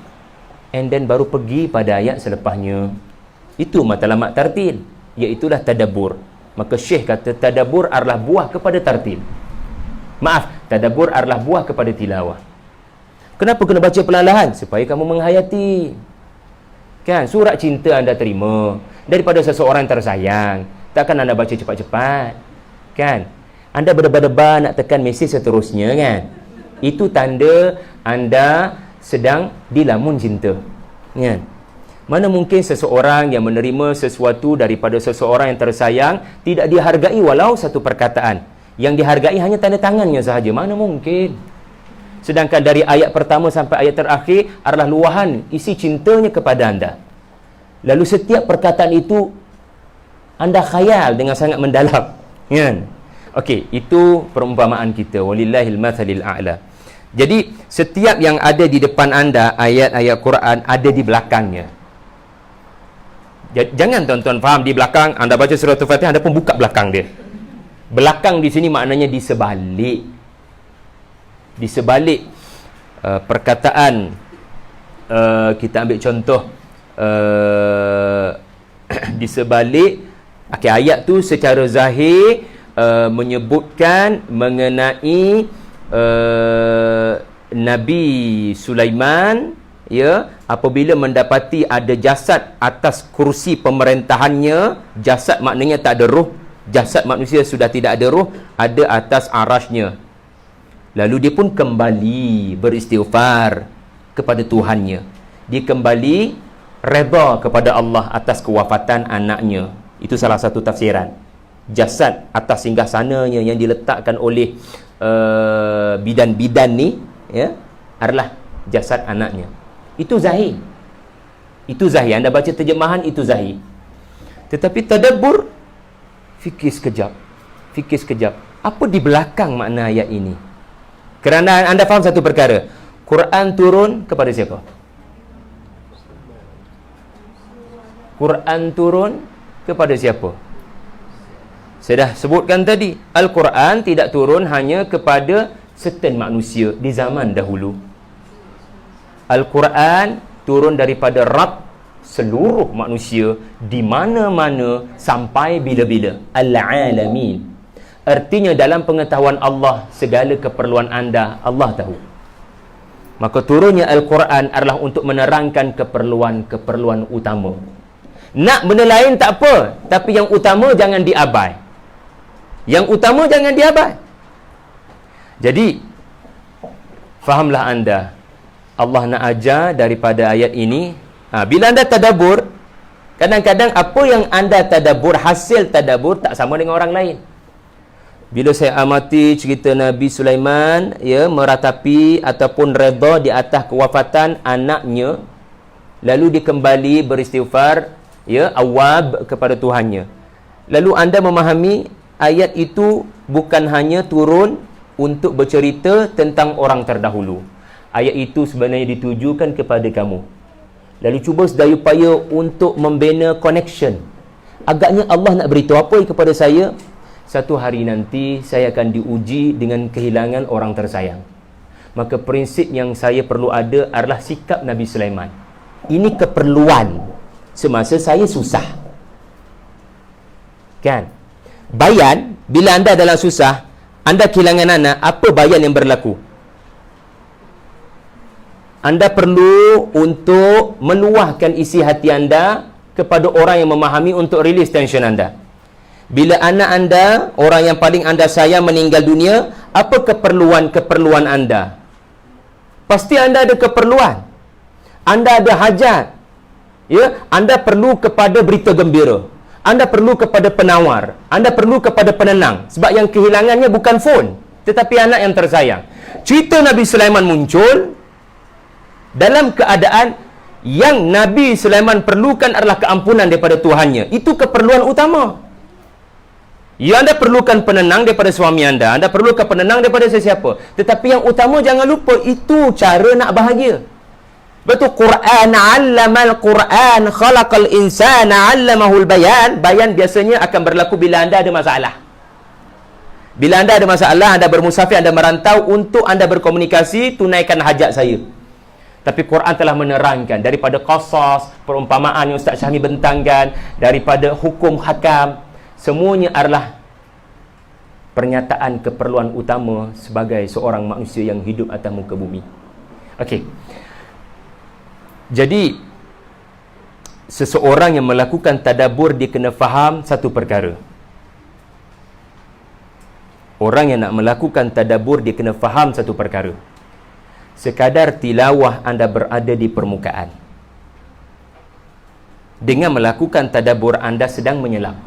And then baru pergi pada ayat selepasnya. Itu matlamat tartil, iaitulah tadabbur. Maka Syekh kata tadabbur adalah buah kepada tartil. Maaf, tadabbur adalah buah kepada tilawah. Kenapa kena baca perlahan-lahan? Supaya kamu menghayati. Kan, surat cinta anda terima daripada seseorang tersayang, takkan anda baca cepat-cepat. Kan? Anda berdebar-debar nak tekan mesej seterusnya, kan? Itu tanda anda sedang dilamun cinta. Kan? Mana mungkin seseorang yang menerima sesuatu daripada seseorang yang tersayang tidak dihargai walau satu perkataan. Yang dihargai hanya tanda tangannya sahaja. Mana mungkin? Sedangkan dari ayat pertama sampai ayat terakhir adalah luahan isi cintanya kepada anda. Lalu setiap perkataan itu anda khayal dengan sangat mendalam. Kan? Okey, itu perumpamaan kita. Walillahil mathalil a'la. Jadi setiap yang ada di depan anda, ayat-ayat Quran, ada di belakangnya. Jangan tuan-tuan faham di belakang anda baca surah Al-Fatihah, anda pun buka belakang dia. Belakang di sini maknanya di sebalik. Di sebalik perkataan, kita ambil contoh di sebalik ayat tu secara zahir menyebutkan mengenai Nabi Sulaiman, ya, apabila mendapati ada jasad atas kursi pemerintahannya. Jasad maknanya tak ada roh, jasad manusia sudah tidak ada roh, ada atas arasnya. Lalu dia pun kembali beristighfar kepada Tuhannya. Dia kembali redha kepada Allah atas kewafatan anaknya. Itu salah satu tafsiran. Jasad atas singgasananya yang diletakkan oleh bidan-bidan ni, ya, adalah jasad anaknya. Itu zahir. Itu zahir. Anda baca terjemahan, itu zahir. Tetapi tadabbur, fikir sekejap. Fikir sekejap. Apa di belakang makna ayat ini? Kerana anda faham satu perkara. Quran turun kepada siapa? Quran turun kepada siapa? Saya dah sebutkan tadi, Al-Quran tidak turun hanya kepada certain manusia di zaman dahulu. Al-Quran turun daripada Rabb seluruh manusia di mana-mana sampai bila-bila. Al-Alamin. Artinya dalam pengetahuan Allah, segala keperluan anda, Allah tahu. Maka turunnya Al-Quran adalah untuk menerangkan keperluan-keperluan utama. Nak benda lain tak apa, tapi yang utama jangan diabai. Yang utama jangan diabai. Jadi, fahamlah anda, Allah nak ajar daripada ayat ini. Bila anda tadabbur, kadang-kadang apa yang anda tadabbur, hasil tadabbur tak sama dengan orang lain. Bila saya amati cerita Nabi Sulaiman, ya, meratapi ataupun redha di atas kewafatan anaknya, lalu dia kembali beristighfar, ya, awab kepada Tuhannya. Lalu anda memahami ayat itu bukan hanya turun untuk bercerita tentang orang terdahulu. Ayat itu sebenarnya ditujukan kepada kamu. Lalu cuba sedaya upaya untuk membina connection. Agaknya Allah nak beritahu apa kepada saya? Satu hari nanti saya akan diuji dengan kehilangan orang tersayang. Maka prinsip yang saya perlu ada adalah sikap Nabi Sulaiman. Ini keperluan semasa saya susah. Kan? Bayan, bila anda dalam susah, anda kehilangan anak, apa bayan yang berlaku? Anda perlu untuk meluahkan isi hati anda kepada orang yang memahami untuk release tension anda. Bila anak anda, orang yang paling anda sayang meninggal dunia, apa keperluan anda? Pasti anda ada keperluan. Anda ada hajat. Ya, anda perlu kepada berita gembira. Anda perlu kepada penawar. Anda perlu kepada penenang. Sebab yang kehilangannya bukan phone, tetapi anak yang tersayang. Cerita Nabi Sulaiman muncul dalam keadaan yang Nabi Sulaiman perlukan adalah keampunan daripada Tuhannya. Itu keperluan utama. Ya, anda perlukan penenang daripada suami anda. Anda perlukan penenang daripada sesiapa. Tetapi yang utama jangan lupa, itu cara nak bahagia. Betul, Quran, 'allamal Quran, khalaqal insana 'allamahul bayan. Bayan biasanya akan berlaku bila anda ada masalah. Bila anda ada masalah, anda bermusafir, anda merantau, untuk anda berkomunikasi, tunaikan hajat saya. Tapi Quran telah menerangkan daripada qasas, perumpamaan yang Ustaz Syahmi bentangkan, daripada hukum hakam, semuanya adalah pernyataan keperluan utama sebagai seorang manusia yang hidup atas muka bumi. Okey. Jadi, seseorang yang melakukan tadabbur, dia kena faham satu perkara. Orang yang nak melakukan tadabbur, dia kena faham satu perkara. Sekadar tilawah anda berada di permukaan. Dengan melakukan tadabbur, anda sedang menyelam.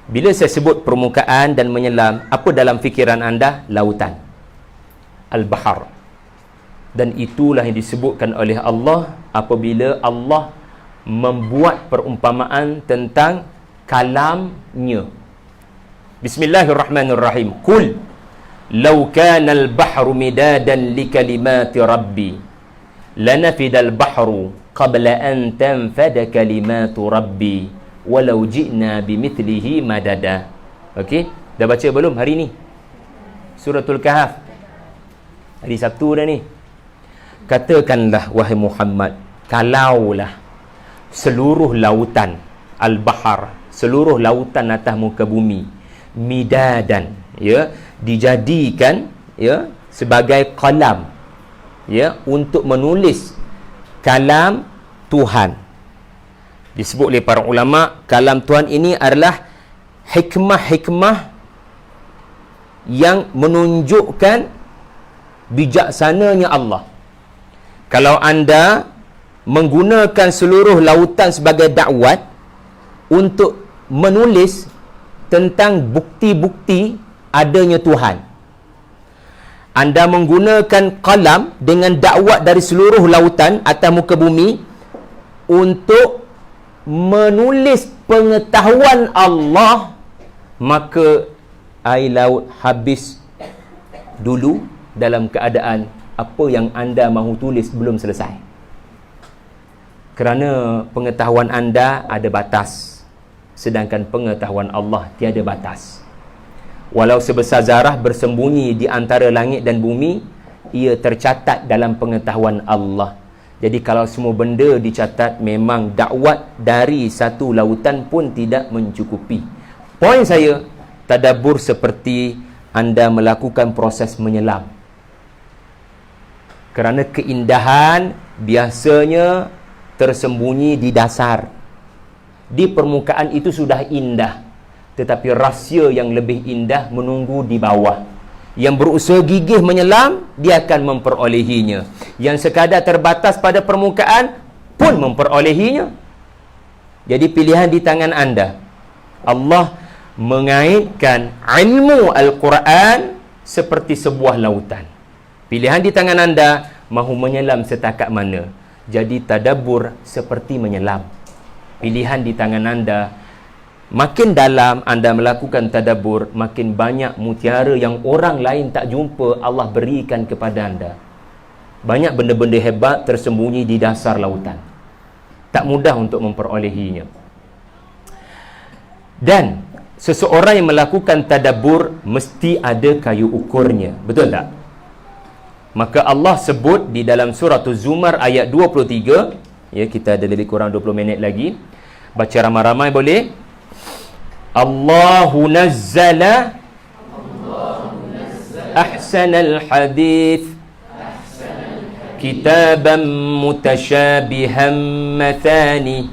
Bila saya sebut permukaan dan menyelam, apa dalam fikiran anda? Lautan. Al-Bahar. Dan itulah yang disebutkan oleh Allah apabila Allah membuat perumpamaan tentang kalamnya. Bismillahirrahmanirrahim. Qul law kana al-bahru midadan li kalimati rabbi lanafida al-bahru qabla an tanfada kalimatu rabbi walau ji'na bimithlihi madada. Okey, dah baca belum hari ni? Suratul Kahf. Hari Sabtu dah ni. Katakanlah wahai Muhammad, kalaulah seluruh lautan al-bahar, seluruh lautan atas muka bumi midadan, ya, dijadikan, ya, sebagai qalam, ya, untuk menulis kalam Tuhan. Disebut oleh para ulama, kalam Tuhan ini adalah hikmah-hikmah yang menunjukkan bijaksananya Allah. Kalau anda menggunakan seluruh lautan sebagai dakwat untuk menulis tentang bukti-bukti adanya Tuhan, anda menggunakan kalam dengan dakwat dari seluruh lautan atas muka bumi untuk menulis pengetahuan Allah, maka air laut habis dulu dalam keadaan apa yang anda mahu tulis belum selesai. Kerana pengetahuan anda ada batas, sedangkan pengetahuan Allah tiada batas. Walau sebesar zarah bersembunyi di antara langit dan bumi, ia tercatat dalam pengetahuan Allah. Jadi kalau semua benda dicatat, memang dakwat dari satu lautan pun tidak mencukupi. Poin saya, tadabbur seperti anda melakukan proses menyelam. Kerana keindahan biasanya tersembunyi di dasar. Di permukaan itu sudah indah, tetapi rahsia yang lebih indah menunggu di bawah. Yang berusaha gigih menyelam, dia akan memperolehinya. Yang sekadar terbatas pada permukaan pun memperolehinya. Jadi pilihan di tangan anda. Allah mengaitkan ilmu Al-Quran seperti sebuah lautan. Pilihan di tangan anda, mahu menyelam setakat mana. Jadi tadabbur seperti menyelam. Pilihan di tangan anda. Makin dalam anda melakukan tadabbur, makin banyak mutiara yang orang lain tak jumpa, Allah berikan kepada anda. Banyak benda-benda hebat tersembunyi di dasar lautan. Tak mudah untuk memperolehinya. Dan seseorang yang melakukan tadabbur mesti ada kayu ukurnya. Betul tak? Maka Allah sebut di dalam surah Az-Zumar ayat 23, ya, kita ada lebih kurang 20 minit lagi. Baca ramai-ramai boleh? Allahu nazzala ahsanal hadith kitaban mutasyabihan mathani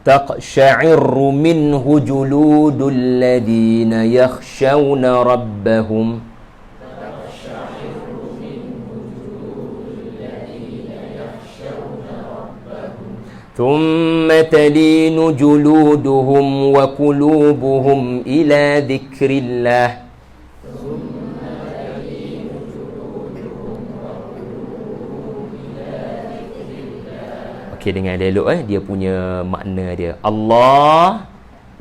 taqsha'irru minhu juludul ladhina yakhshawna rabbahum thumma talinu juluduhum wa qulubuhum ila dhikrillah. Okey, dengan elok dia punya makna dia. Allah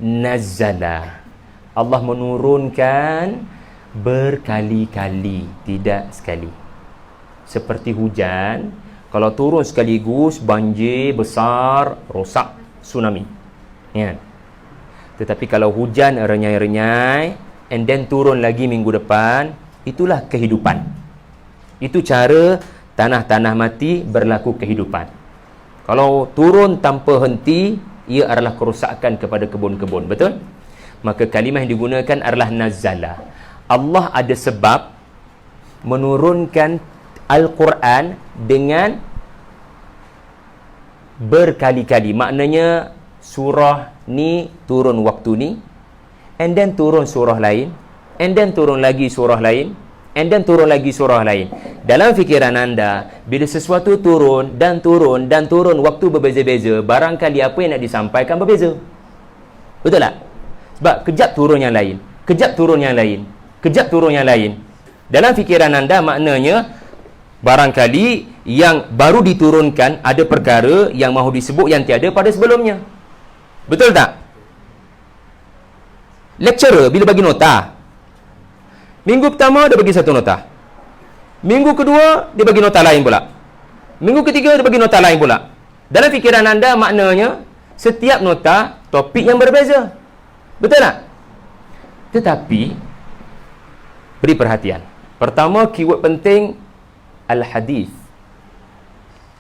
nazzala. Allah menurunkan berkali-kali, tidak sekali. Seperti hujan, kalau turun sekaligus, banjir besar, rosak, tsunami. Ya. Tetapi kalau hujan renyai-renyai, and then turun lagi minggu depan, itulah kehidupan. Itu cara tanah-tanah mati berlaku kehidupan. Kalau turun tanpa henti, ia adalah kerosakan kepada kebun-kebun. Betul? Maka kalimah yang digunakan adalah nazzala. Allah ada sebab menurunkan Al-Quran dengan berkali-kali. Maknanya surah ni turun waktu ni, and then turun surah lain, and then turun lagi surah lain, and then turun lagi surah lain. Dalam fikiran anda, bila sesuatu turun dan turun dan turun, waktu berbeza-beza, barangkali apa yang nak disampaikan berbeza. Betul tak? Sebab kejap turun yang lain, kejap turun yang lain, kejap turun yang lain. Dalam fikiran anda, maknanya barangkali yang baru diturunkan ada perkara yang mahu disebut yang tiada pada sebelumnya. Betul tak? Lecturer bila bagi nota, minggu pertama dia bagi satu nota, minggu kedua dia bagi nota lain pula, minggu ketiga dia bagi nota lain pula. Dalam fikiran anda, maknanya setiap nota topik yang berbeza. Betul tak? Tetapi beri perhatian. Pertama, keyword penting al-hadith.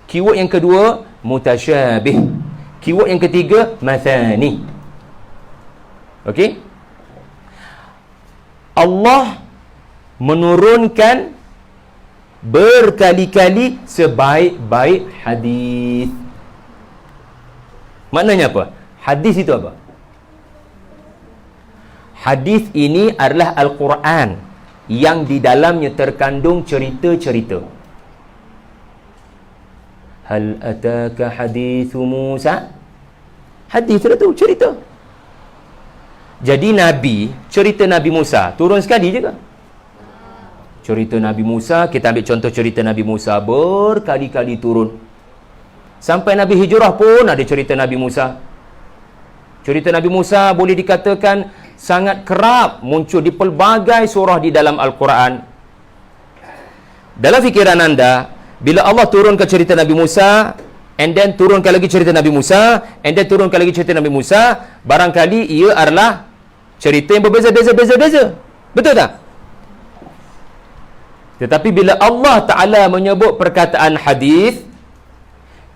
Keyword yang kedua, mutasyabih. Keyword yang ketiga, mathani. Okey? Allah menurunkan berkali-kali sebaik-baik hadis. Maknanya apa? Hadis itu apa? Hadis ini adalah Al-Quran yang di dalamnya terkandung cerita-cerita. Hal ataka hadithu Musa? Hadis itu tu cerita. Jadi Nabi, cerita Nabi Musa turun sekali je ke? Cerita Nabi Musa, kita ambil contoh cerita Nabi Musa, berkali-kali turun. Sampai Nabi Hijrah pun ada cerita Nabi Musa. Cerita Nabi Musa boleh dikatakan sangat kerap muncul di pelbagai surah di dalam Al-Quran. Dalam fikiran anda, bila Allah turunkan cerita Nabi Musa, and then turunkan lagi cerita Nabi Musa, and then turunkan lagi cerita Nabi Musa, barangkali ia adalah cerita yang berbeza-beza. Betul tak? Tetapi bila Allah Ta'ala menyebut perkataan hadis,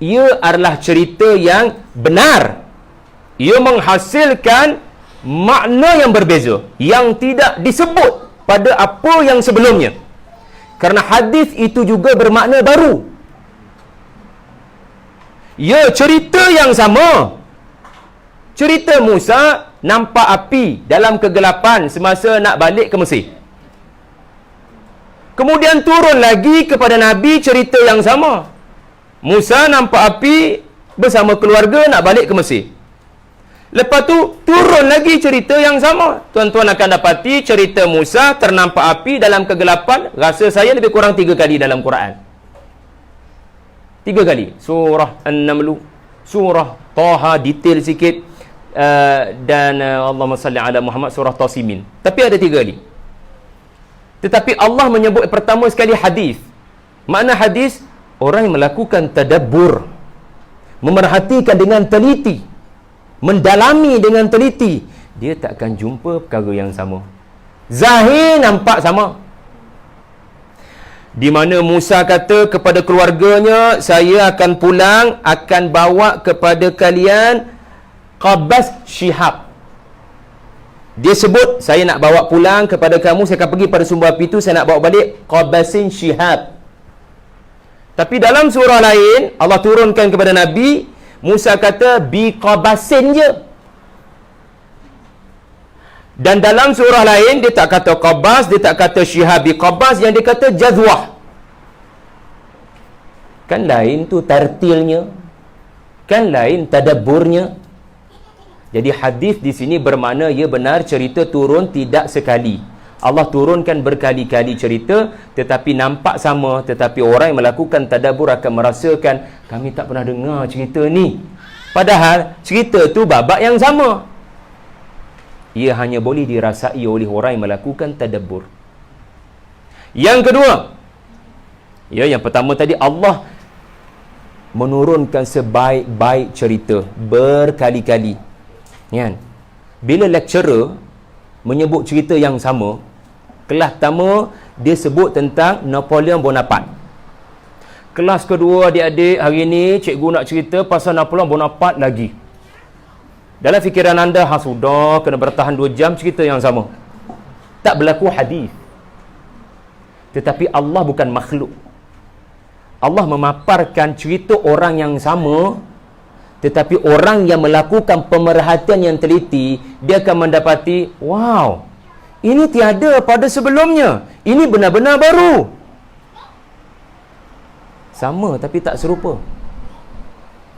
ia adalah cerita yang benar. Ia menghasilkan makna yang berbeza, yang tidak disebut pada apa yang sebelumnya. Kerana hadis itu juga bermakna baru. Ya, cerita yang sama. Cerita Musa nampak api dalam kegelapan semasa nak balik ke Mesir. Kemudian turun lagi kepada Nabi cerita yang sama. Musa nampak api bersama keluarga nak balik ke Mesir. Lepas tu turun lagi cerita yang sama. Tuan-tuan akan dapati cerita Musa ternampak api dalam kegelapan, rasa saya lebih kurang 3 kali dalam Quran. 3 kali. Surah An-Naml, surah Taha detail sikit, dan Allahumma salli ala Muhammad, surah Tasimin. Tapi ada 3 kali. Tetapi Allah menyebut pertama sekali hadis. Makna hadis, orang yang melakukan tadabbur, memerhatikan dengan teliti, mendalami dengan teliti, dia tak akan jumpa perkara yang sama. Zahir nampak sama. Di mana Musa kata kepada keluarganya, saya akan pulang, akan bawa kepada kalian qabas syihab. Dia sebut, saya nak bawa pulang kepada kamu, saya akan pergi pada sumber api itu, saya nak bawa balik qabasin syihab. Tapi dalam surah lain, Allah turunkan kepada Nabi, Musa kata, bi qabasin je. Dan dalam surah lain, dia tak kata qabas, dia tak kata syihab bi qabas, yang dia kata jazwah. Kan lain tu tartilnya, kan lain tadabburnya. Jadi hadis di sini bermakna ia benar cerita turun tidak sekali. Allah turunkan berkali-kali cerita, tetapi nampak sama. Tetapi orang yang melakukan tadabbur akan merasakan, kami tak pernah dengar cerita ni. Padahal cerita tu babak yang sama. Ia hanya boleh dirasai oleh orang yang melakukan tadabbur. Yang kedua, ya, yang pertama tadi, Allah menurunkan sebaik-baik cerita berkali-kali. Kan? Bila lecturer menyebut cerita yang sama, kelas pertama dia sebut tentang Napoleon Bonaparte. Kelas kedua adik-adik hari ni cikgu nak cerita pasal Napoleon Bonaparte lagi. Dalam fikiran anda, sudah kena bertahan 2 jam cerita yang sama. Tak berlaku hadis. Tetapi Allah bukan makhluk. Allah memaparkan cerita orang yang sama, tetapi orang yang melakukan pemerhatian yang teliti, dia akan mendapati, wow, ini tiada pada sebelumnya. Ini benar-benar baru. Sama tapi tak serupa.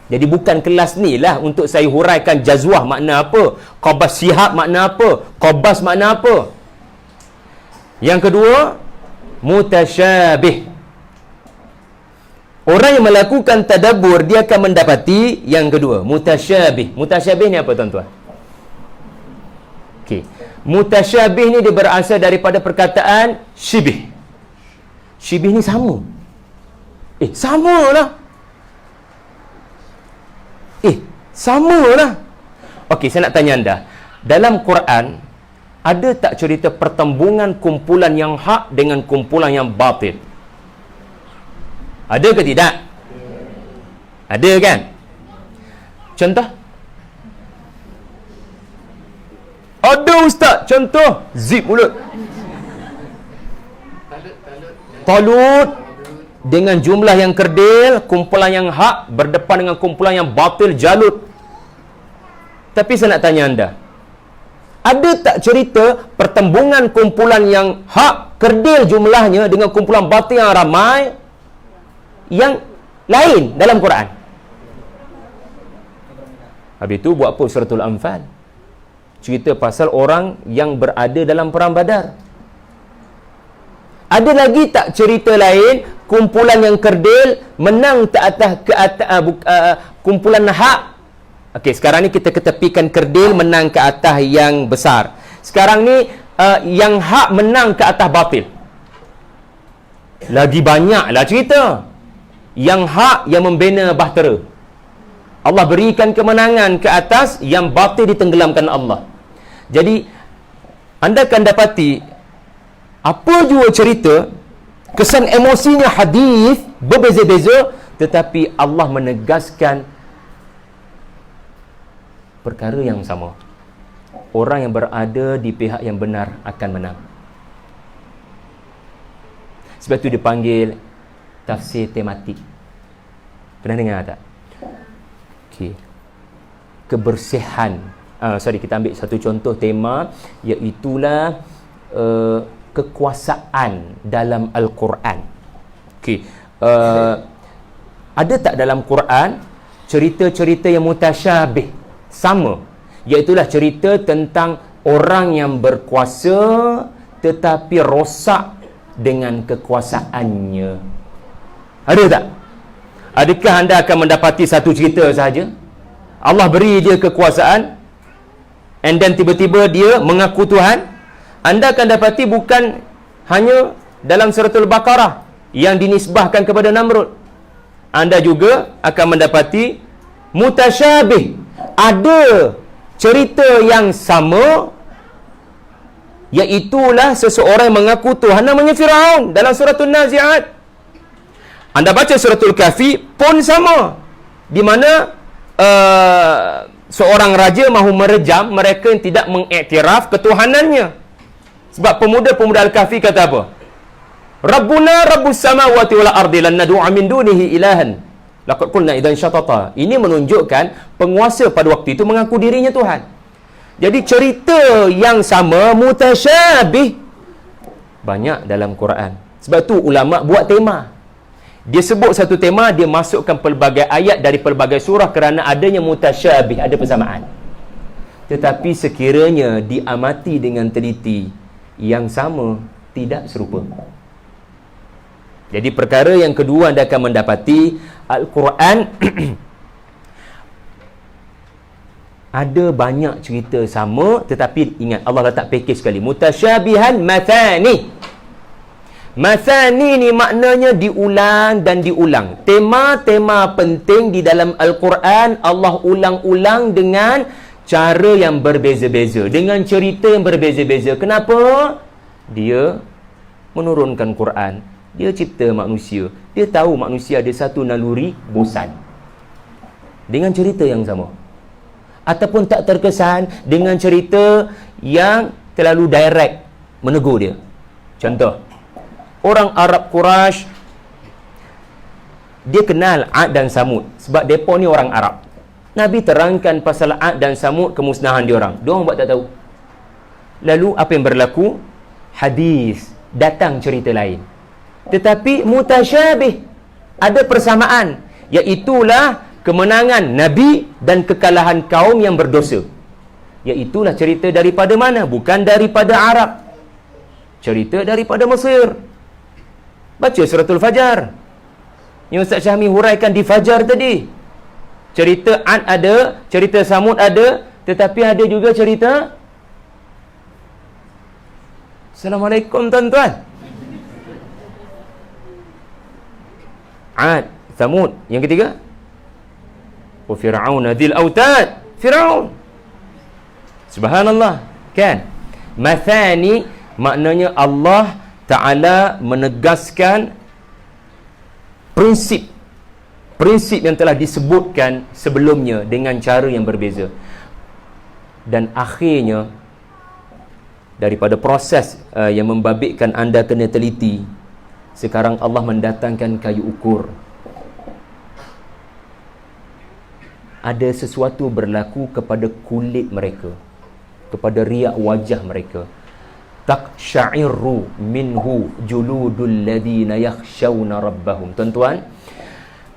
Jadi bukan kelas ni lah untuk saya huraikan jazwah makna apa, qabas syihab makna apa, qabas makna apa. Yang kedua, mutasyabih. Orang yang melakukan tadabbur, dia akan mendapati yang kedua, mutasyabih. Mutasyabih ni apa tuan-tuan? Okey. Mutasyabih ni dia berasal daripada perkataan syibih. Syibih ni sama. Samalah. Samalah. Okey, saya nak tanya anda. Dalam Quran, ada tak cerita pertembungan kumpulan yang hak dengan kumpulan yang batil? Ada ke tidak? Ada kan? Contoh? Ada ustaz, contoh zip mulut. Talut dengan jumlah yang kerdil, kumpulan yang hak berdepan dengan kumpulan yang batil, Jalut. Tapi saya nak tanya anda, ada tak cerita pertembungan kumpulan yang hak kerdil jumlahnya dengan kumpulan batil yang ramai yang lain dalam Quran? Habis itu buat apa suratul Anfal? Cerita pasal orang yang berada dalam perang Badar. Ada lagi tak cerita lain kumpulan yang kerdil menang ke atas kumpulan hak? Okey, sekarang ni kita ketepikan kerdil menang ke atas yang besar. Sekarang ni yang hak menang ke atas batil. Lagi banyaklah cerita. Yang hak yang membina bahtera. Allah berikan kemenangan ke atas, yang batil ditenggelamkan Allah. Jadi anda akan dapati apa jua cerita, kesan emosinya hadis berbeza-beza, tetapi Allah menegaskan perkara yang sama. Orang yang berada di pihak yang benar akan menang. Sebab itu dipanggil tafsir tematik. Pernah dengar tak? Okey. Kebersihan. Kita ambil satu contoh tema, iaitulah kekuasaan dalam Al-Quran. Okey. Ada tak dalam Quran cerita-cerita yang mutasyabih, sama, iaitulah cerita tentang orang yang berkuasa tetapi rosak dengan kekuasaannya? Ada tak? Adakah anda akan mendapati satu cerita sahaja? Allah beri dia kekuasaan, and then tiba-tiba dia mengaku Tuhan. Anda akan dapati bukan hanya dalam suratul Baqarah yang dinisbahkan kepada Namrud. Anda juga akan mendapati mutasyabih. Ada cerita yang sama, iaitulah seseorang yang mengaku Tuhan namanya Firaun dalam suratul Nazi'at. Anda baca suratul Kahfi pun sama, di mana seorang raja mahu merejam mereka yang tidak mengiktiraf ketuhanannya. Sebab pemuda-pemuda Al-Kahfi kata apa? Rabbuna Rabbus samawati wal ardi lan nad'u min dunihi ilahan laqad qulna idzan syatata. Ini menunjukkan penguasa pada waktu itu mengaku dirinya Tuhan. Jadi cerita yang sama, mutasyabih, banyak dalam Quran. Sebab tu ulama buat tema. Dia sebut satu tema, dia masukkan pelbagai ayat dari pelbagai surah kerana adanya mutasyabih, ada persamaan. Tetapi sekiranya diamati dengan teliti, yang sama tidak serupa. Jadi perkara yang kedua anda akan mendapati Al-Quran ada banyak cerita sama, tetapi ingat Allah letak pakej sekali, mutasyabihan mathani. Mathani ni maknanya diulang dan diulang. Tema-tema penting di dalam Al-Quran Allah ulang-ulang dengan cara yang berbeza-beza, dengan cerita yang berbeza-beza. Kenapa? Dia menurunkan Quran, dia cipta manusia, dia tahu manusia ada satu naluri bosan, dengan cerita yang sama. Ataupun tak terkesan dengan cerita yang terlalu direct menegur dia. Contoh, orang Arab Quraisy, dia kenal Ad dan Samud sebab mereka ni orang Arab. Nabi terangkan pasal Ad dan Samud, kemusnahan diorang. Diorang buat tak tahu. Lalu apa yang berlaku? Hadis, datang cerita lain. Tetapi mutasyabih, ada persamaan, iaitulah kemenangan Nabi dan kekalahan kaum yang berdosa. Iaitulah cerita daripada mana? Bukan daripada Arab. Cerita daripada Mesir. Baca suratul Fajar yang Ustaz Syahmi huraikan di Fajar tadi. Cerita Ad ada, cerita Samud ada, tetapi ada juga cerita. Assalamualaikum tuan-tuan. Ad, Samud, yang ketiga wa Fir'aun dzil autad. Fir'aun. Subhanallah, kan? Mathani maknanya Allah Ta'ala menegaskan prinsip prinsip yang telah disebutkan sebelumnya dengan cara yang berbeza. Dan akhirnya, daripada proses yang membabitkan anda kena teliti, sekarang Allah mendatangkan kayu ukur. Ada sesuatu berlaku kepada kulit mereka, kepada riak wajah mereka. Taqsha'iru minhu juludul ladina yakhshawna rabbahum. Tuan-tuan,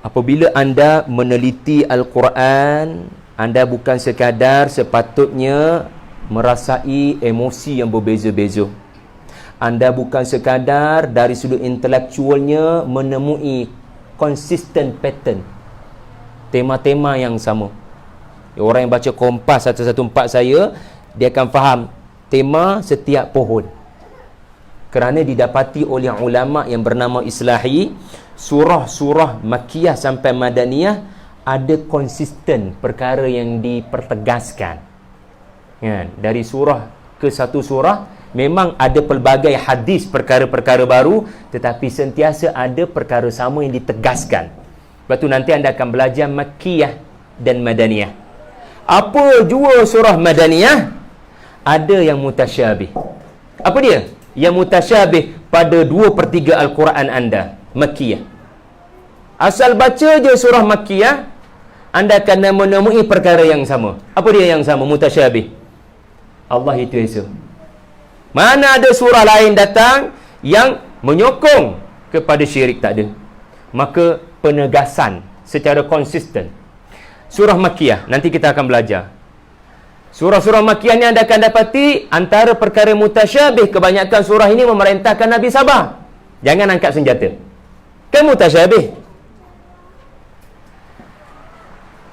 apabila anda meneliti Al-Quran, anda bukan sekadar sepatutnya merasai emosi yang berbeza-beza. Anda bukan sekadar dari sudut intelektualnya menemui consistent pattern, tema-tema yang sama. Orang yang baca Kompas 114 saya, dia akan faham tema setiap pohon, kerana didapati oleh ulama yang bernama Islahi, surah-surah Makkiyah sampai Madaniyah ada konsisten perkara yang dipertegaskan. Ya, dari surah ke satu surah memang ada pelbagai hadis perkara-perkara baru, tetapi sentiasa ada perkara sama yang ditegaskan. Lepas tu nanti anda akan belajar Makkiyah dan Madaniyah. Apa jua surah Madaniyah? Ada yang mutasyabih. Apa dia? Yang mutasyabih pada 2/3 Al-Quran anda Makkiyah. Asal baca je surah Makkiyah, anda akan menemui perkara yang sama. Apa dia yang sama? Mutasyabih. Allah itu Esa. Mana ada surah lain datang yang menyokong kepada syirik? Tak ada. Maka penegasan secara konsisten. Surah Makkiyah, nanti kita akan belajar. Surah-surah Makkiyah ni anda akan dapati antara perkara mutasyabih, kebanyakan surah ini memerintahkan Nabi sabar. Jangan angkat senjata. Kan mutasyabih.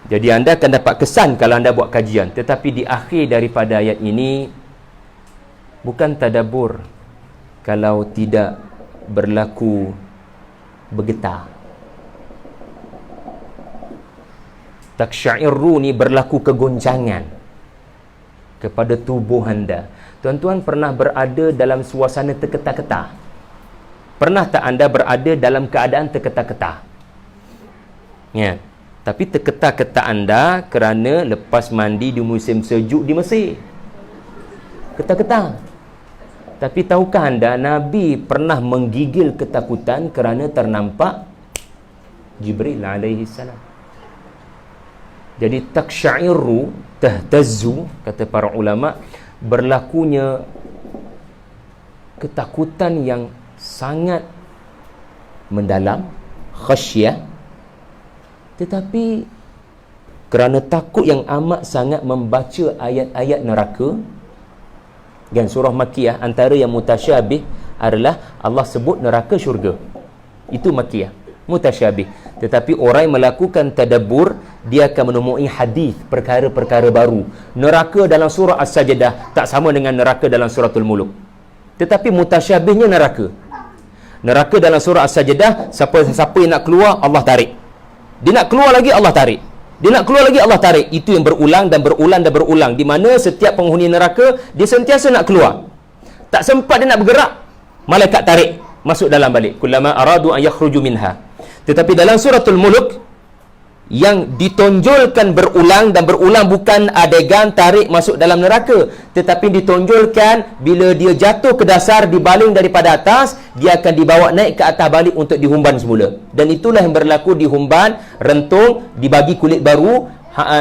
Jadi anda akan dapat kesan kalau anda buat kajian. Tetapi di akhir daripada ayat ini, bukan tadabbur kalau tidak berlaku bergetar. Taqsha'iru ni berlaku kegoncangan kepada tubuh anda. Tuan-tuan pernah berada dalam suasana terketar-ketar? Pernah tak anda berada dalam keadaan terketar-ketar? Ya. Tapi terketar-ketar anda kerana lepas mandi di musim sejuk di Mesir. Ketar-ketar. Tapi tahukah anda, Nabi pernah menggigil ketakutan kerana ternampak Jibril alaihi salam. Jadi taqsha'iru, tahtazzu, kata para ulama, berlakunya ketakutan yang sangat mendalam, khasyah, tetapi kerana takut yang amat sangat membaca ayat-ayat neraka. Dan surah Makkiyah antara yang mutasyabih adalah Allah sebut neraka syurga. Itu Makkiyah, mutasyabih. Tetapi orang yang melakukan tadabbur, dia akan menemui hadis perkara-perkara baru. Neraka dalam surah As-Sajdah tak sama dengan neraka dalam suratul Mulk. Tetapi mutasyabihnya neraka. Neraka dalam surah As-Sajdah, siapa yang nak keluar, Allah tarik. Dia nak keluar lagi, Allah tarik. Dia nak keluar lagi, Allah tarik. Itu yang berulang dan berulang dan berulang, di mana setiap penghuni neraka dia sentiasa nak keluar. Tak sempat dia nak bergerak, malaikat tarik masuk dalam balik. Kullama aradu an yakhruju minha. Tetapi dalam suratul Mulk yang ditonjolkan berulang dan berulang bukan adegan tarik masuk dalam neraka, tetapi ditonjolkan bila dia jatuh ke dasar, dibaling daripada atas, dia akan dibawa naik ke atas balik untuk dihumban semula. Dan itulah yang berlaku di humban, rentung, dibagi kulit baru,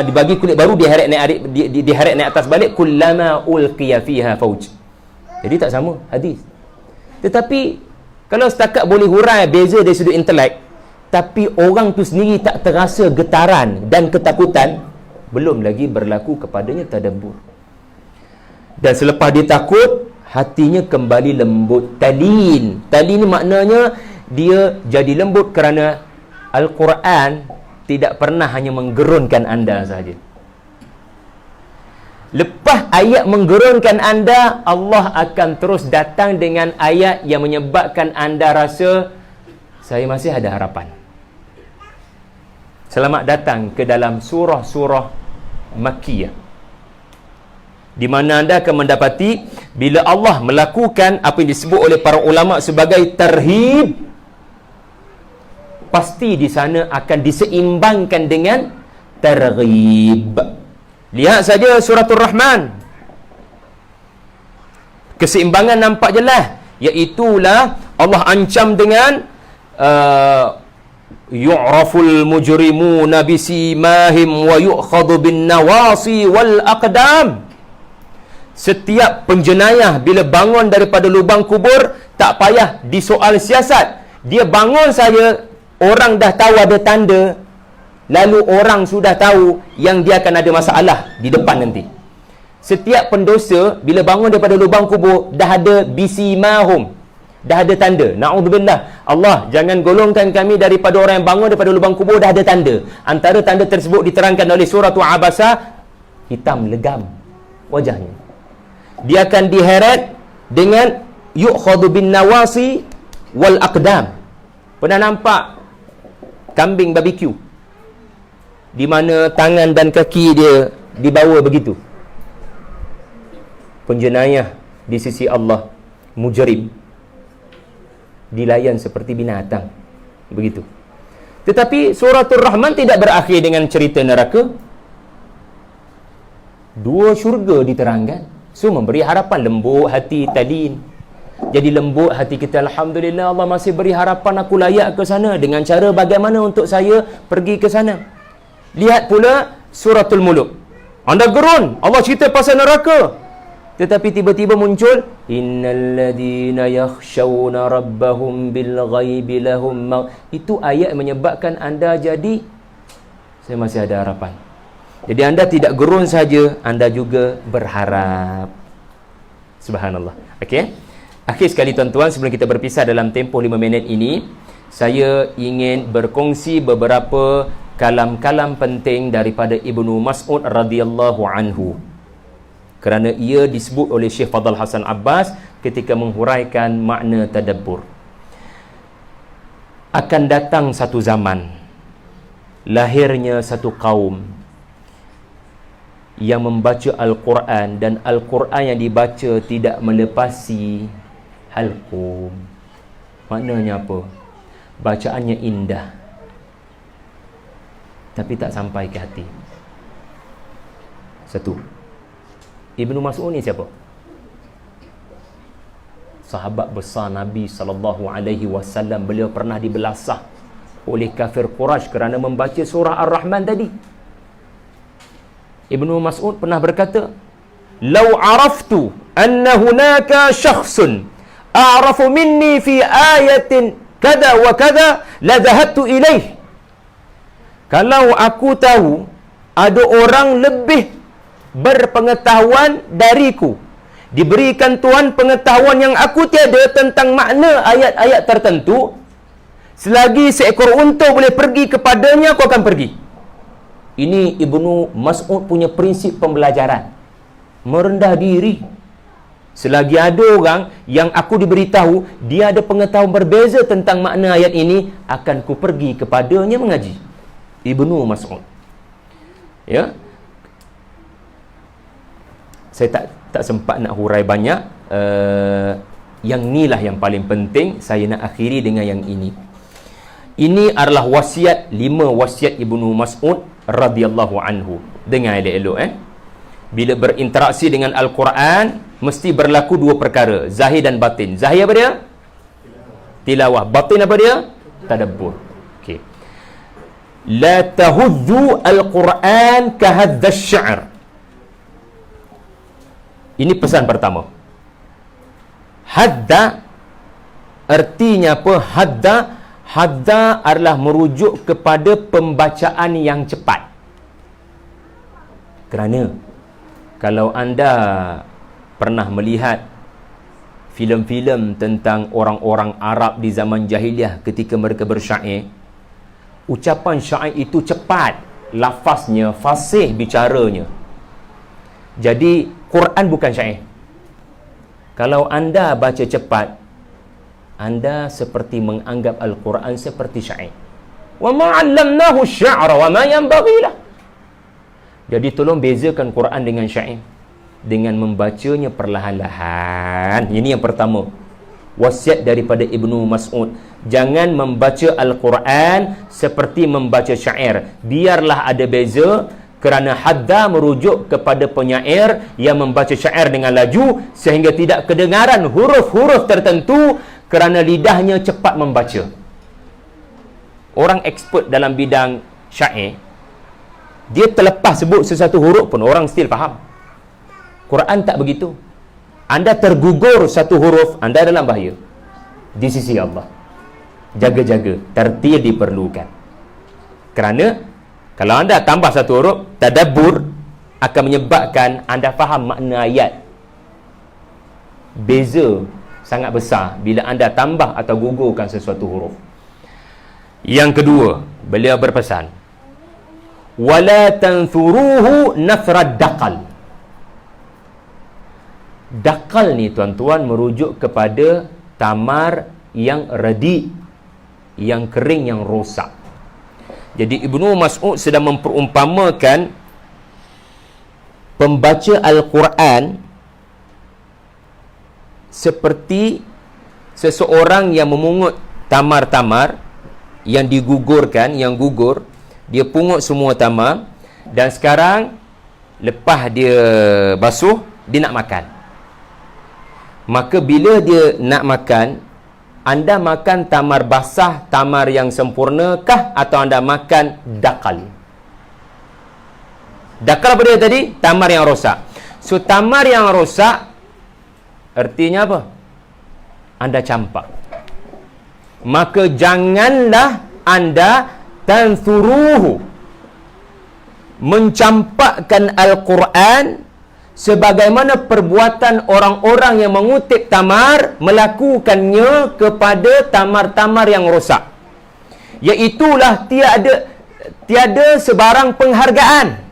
dibagi kulit baru, diheret naik atas balik. Kullama ulqiya fiha fauj. Jadi tak sama hadis. Tetapi kalau setakat boleh hurai beza dari sudut intelek, tapi orang tu sendiri tak terasa getaran dan ketakutan, belum lagi berlaku kepadanya tadabbur. Dan selepas dia takut, hatinya kembali lembut. Talin ni maknanya dia jadi lembut kerana Al-Quran tidak pernah hanya menggerunkan anda sahaja. Lepas ayat menggerunkan anda, Allah akan terus datang dengan ayat yang menyebabkan anda rasa, saya masih ada harapan. Selamat datang ke dalam surah-surah Makkiyah, di mana anda akan mendapati bila Allah melakukan apa yang disebut oleh para ulama sebagai tarhib, pasti di sana akan diseimbangkan dengan targhib. Lihat saja suratul Rahman, keseimbangan nampak jelas, iaitulah Allah ancam dengan yu'raful mujrimuna bisimahim wa yu'khadhu bin nawasi wal aqdam. Setiap penjenayah bila bangun daripada lubang kubur, tak payah disoal siasat, dia bangun saja, orang dah tahu ada tanda, lalu orang sudah tahu yang dia akan ada masalah di depan nanti. Setiap pendosa bila bangun daripada lubang kubur dah ada bisimahum, dah ada tanda. Na'udzubillah, Allah jangan golongkan kami daripada orang yang bangun daripada lubang kubur dah ada tanda. Antara tanda tersebut diterangkan oleh surah Abasa, hitam legam wajahnya. Dia akan diheret dengan yu'khadhu bin nawasi wal aqdam. Pernah nampak kambing barbecue di mana tangan dan kaki dia dibawa begitu? Penjenayah di sisi Allah, mujrim, dilayan seperti binatang begitu. Tetapi suratul Rahman tidak berakhir dengan cerita neraka. Dua syurga diterangkan. So memberi harapan, lembut hati talin. Jadi lembut hati kita, alhamdulillah Allah masih beri harapan, aku layak ke sana. Dengan cara bagaimana untuk saya pergi ke sana? Lihat pula suratul Muluk. Anda gerun, Allah cerita pasal neraka. Tetapi tiba-tiba muncul, innal ladina yakhshawna rabbahum bil ghaibi lahum. Itu ayat menyebabkan anda jadi, saya masih ada harapan. Jadi anda tidak gerun saja, anda juga berharap. Subhanallah. Okey. Akhir sekali tuan-tuan, sebelum kita berpisah dalam tempoh 5 minit ini, saya ingin berkongsi beberapa kalam-kalam penting daripada Ibnu Mas'ud radhiyallahu anhu. Kerana ia disebut oleh Syekh Fadhal Hasan Abbas ketika menghuraikan makna tadabbur. Akan datang satu zaman, lahirnya satu kaum yang membaca Al-Quran, dan Al-Quran yang dibaca tidak melepasi halqum. Maknanya apa? Bacaannya indah, tapi tak sampai ke hati. Satu. Ibnu Mas'ud ni siapa? Sahabat besar Nabi SAW. Beliau pernah dibelasah oleh kafir Quraisy kerana membaca surah Ar-Rahman tadi. Ibnu Mas'ud pernah berkata, "Lau araftu anna hunaka syakhsun a'rafu minni fi ayatin kada wa kada la dhahabtu ilaih." Kalau aku tahu ada orang lebih berpengetahuan dariku, diberikan Tuhan pengetahuan yang aku tiada tentang makna ayat-ayat tertentu, selagi seekor unta boleh pergi kepadanya, aku akan pergi. Ini Ibnu Mas'ud punya prinsip pembelajaran, merendah diri. Selagi ada orang yang aku diberitahu dia ada pengetahuan berbeza tentang makna ayat ini, akan ku pergi kepadanya mengaji. Ibnu Mas'ud. Ya, saya tak sempat nak hurai banyak. Yang inilah yang paling penting. Saya nak akhiri dengan yang ini. Ini adalah wasiat, 5 wasiat Ibnu Mas'ud radhiyallahu anhu. Dengar elok-elok Bila berinteraksi dengan Al-Quran, mesti berlaku 2 perkara, zahir dan batin. Zahir apa dia? Tilawah. Batin apa dia? Tadabbur. Okey. La tahuddu Al-Quran kahadza asy-sya'r. Ini pesan pertama. Hadda artinya apa? Hadda adalah merujuk kepada pembacaan yang cepat. Kerana kalau anda pernah melihat filem-filem tentang orang-orang Arab di zaman jahiliah ketika mereka bersyair, ucapan syair itu cepat, lafaznya, fasih bicaranya. Jadi Quran bukan syair. Kalau anda baca cepat, anda seperti menganggap Al-Quran seperti syair. Wa ma 'allamnahu asy-sya'ra wa ma yanbaghi lah. Jadi tolong bezakan Quran dengan syair dengan membacanya perlahan-lahan. Ini yang pertama. wasiat daripada Ibnu Mas'ud, jangan membaca Al-Quran seperti membaca syair. Biarlah ada beza, kerana hadda merujuk kepada penyair yang membaca syair dengan laju sehingga tidak kedengaran huruf-huruf tertentu kerana lidahnya cepat membaca. Orang expert dalam bidang syair, dia terlepas sebut sesuatu huruf pun orang still faham. Quran tak begitu. Anda tergugur satu huruf, anda dalam bahaya di sisi Allah. Jaga-jaga, tertil diperlukan. Kerana kalau anda tambah satu huruf, tadabbur akan menyebabkan anda faham makna ayat. Beza sangat besar bila anda tambah atau gugurkan sesuatu huruf. Yang kedua, beliau berpesan, wala tanfuruhu nafrad daqal. Daqal ni tuan-tuan merujuk kepada tamar yang redi, yang kering, yang rosak. Jadi Ibnu Mas'ud sedang memperumpamakan pembaca Al-Quran seperti seseorang yang memungut tamar-tamar yang digugurkan, yang gugur, dia pungut semua tamar, dan sekarang lepas dia basuh, dia nak makan. Maka bila dia nak makan, anda makan tamar basah, tamar yang sempurna kah, atau anda makan dakal? Dakal apa dia tadi? Tamar yang rosak. So tamar yang rosak artinya apa? Anda campak. Maka janganlah anda tansuruhu, mencampakkan Al-Quran sebagaimana perbuatan orang-orang yang mengutip tamar melakukannya kepada tamar-tamar yang rosak. Iaitulah tiada sebarang penghargaan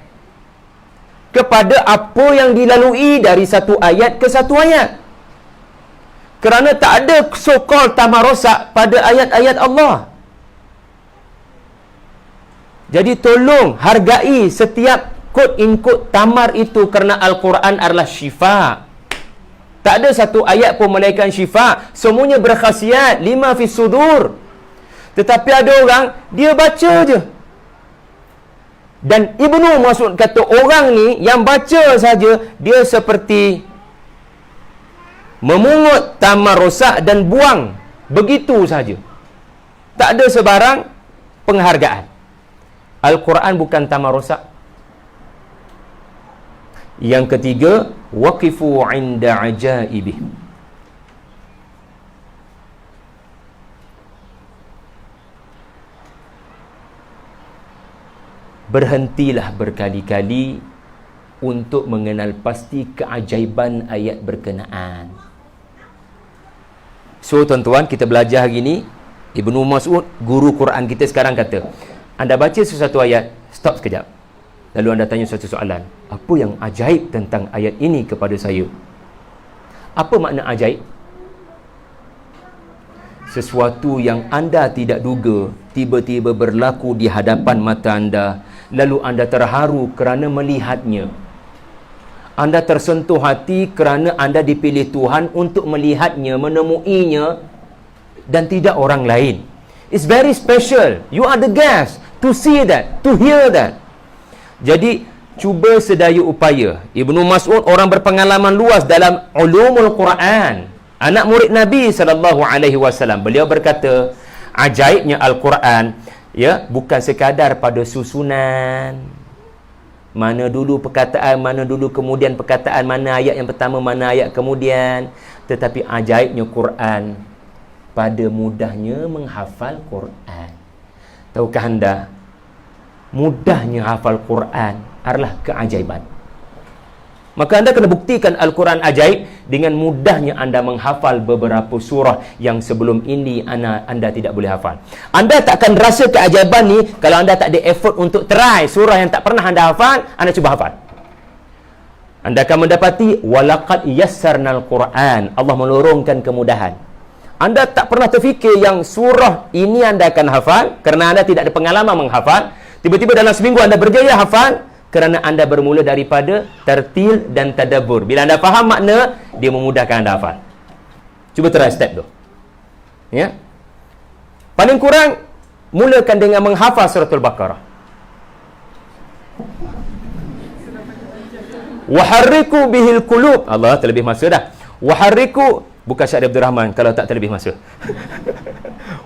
kepada apa yang dilalui dari satu ayat ke satu ayat. Kerana tak ada so-called tamar rosak pada ayat-ayat Allah. Jadi tolong hargai setiap quote in quote tamar itu, kerana Al-Quran adalah syifa. Tak ada satu ayat pun melainkan syifa. Semuanya berkhasiat, lima fis sudur. Tetapi ada orang, dia baca je. Dan Ibnu Mas'ud kata orang ni yang baca saja, dia seperti memungut tamar rosak dan buang begitu saja. Tak ada sebarang penghargaan. Al-Quran bukan tamar rosak. Yang ketiga, waqifu 'inda ajaibih. Berhentilah berkali-kali untuk mengenal pasti keajaiban ayat berkenaan. So tuan-tuan, kita belajar hari ini, Ibnu Mas'ud, guru Quran kita sekarang kata, anda baca sesuatu ayat, stop sekejap. Lalu anda tanya satu soalan, apa yang ajaib tentang ayat ini kepada saya? Apa makna ajaib? Sesuatu yang anda tidak duga tiba-tiba berlaku di hadapan mata anda, lalu anda terharu kerana melihatnya. Anda tersentuh hati kerana anda dipilih Tuhan untuk melihatnya, menemuinya, dan tidak orang lain. It's very special. You are the guest to see that, to hear that. Jadi cuba sedaya upaya. Ibnu Mas'ud orang berpengalaman luas dalam ulumul Quran. Anak murid Nabi SAW. Beliau berkata, ajaibnya Al-Quran ya bukan sekadar pada susunan. Mana dulu perkataan, mana dulu kemudian perkataan, mana ayat yang pertama, mana ayat kemudian. Tetapi ajaibnya Quran pada mudahnya menghafal Quran. Tahukah anda, mudahnya hafal Quran adalah keajaiban. Maka anda kena buktikan Al-Quran ajaib dengan mudahnya anda menghafal beberapa surah yang sebelum ini anda tidak boleh hafal. Anda tak akan rasa keajaiban ni kalau anda tak ada effort untuk try surah yang tak pernah anda hafal, anda cuba hafal. Anda akan mendapati walaqad yassarnal Quran. Allah melorongkan kemudahan. Anda tak pernah terfikir yang surah ini anda akan hafal kerana anda tidak ada pengalaman menghafal. Tiba-tiba dalam seminggu anda berjaya hafal kerana anda bermula daripada tartil dan tadabbur. Bila anda faham makna, dia memudahkan anda hafal. Cuba try step tu. Ya. Paling kurang mulakan dengan menghafal suratul Baqarah. Waharriku bihil qulub. Allah terlebih masa dah. Waharriku, bukan Syekh Abdul Rahman kalau tak terlebih masa.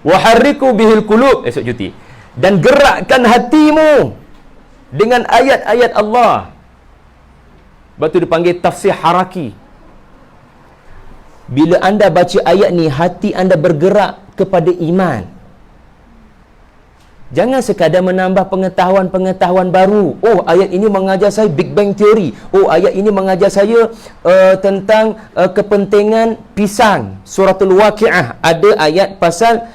Waharriku bihil qulub, esok cuti. Dan gerakkan hatimu dengan ayat-ayat Allah. Sebab tu dipanggil tafsir haraki. Bila anda baca ayat ni, hati anda bergerak kepada iman. Jangan sekadar menambah pengetahuan-pengetahuan baru. Oh, ayat ini mengajar saya Big Bang Theory. Oh, ayat ini mengajar saya tentang kepentingan pisang. Suratul Waqi'ah ada ayat pasal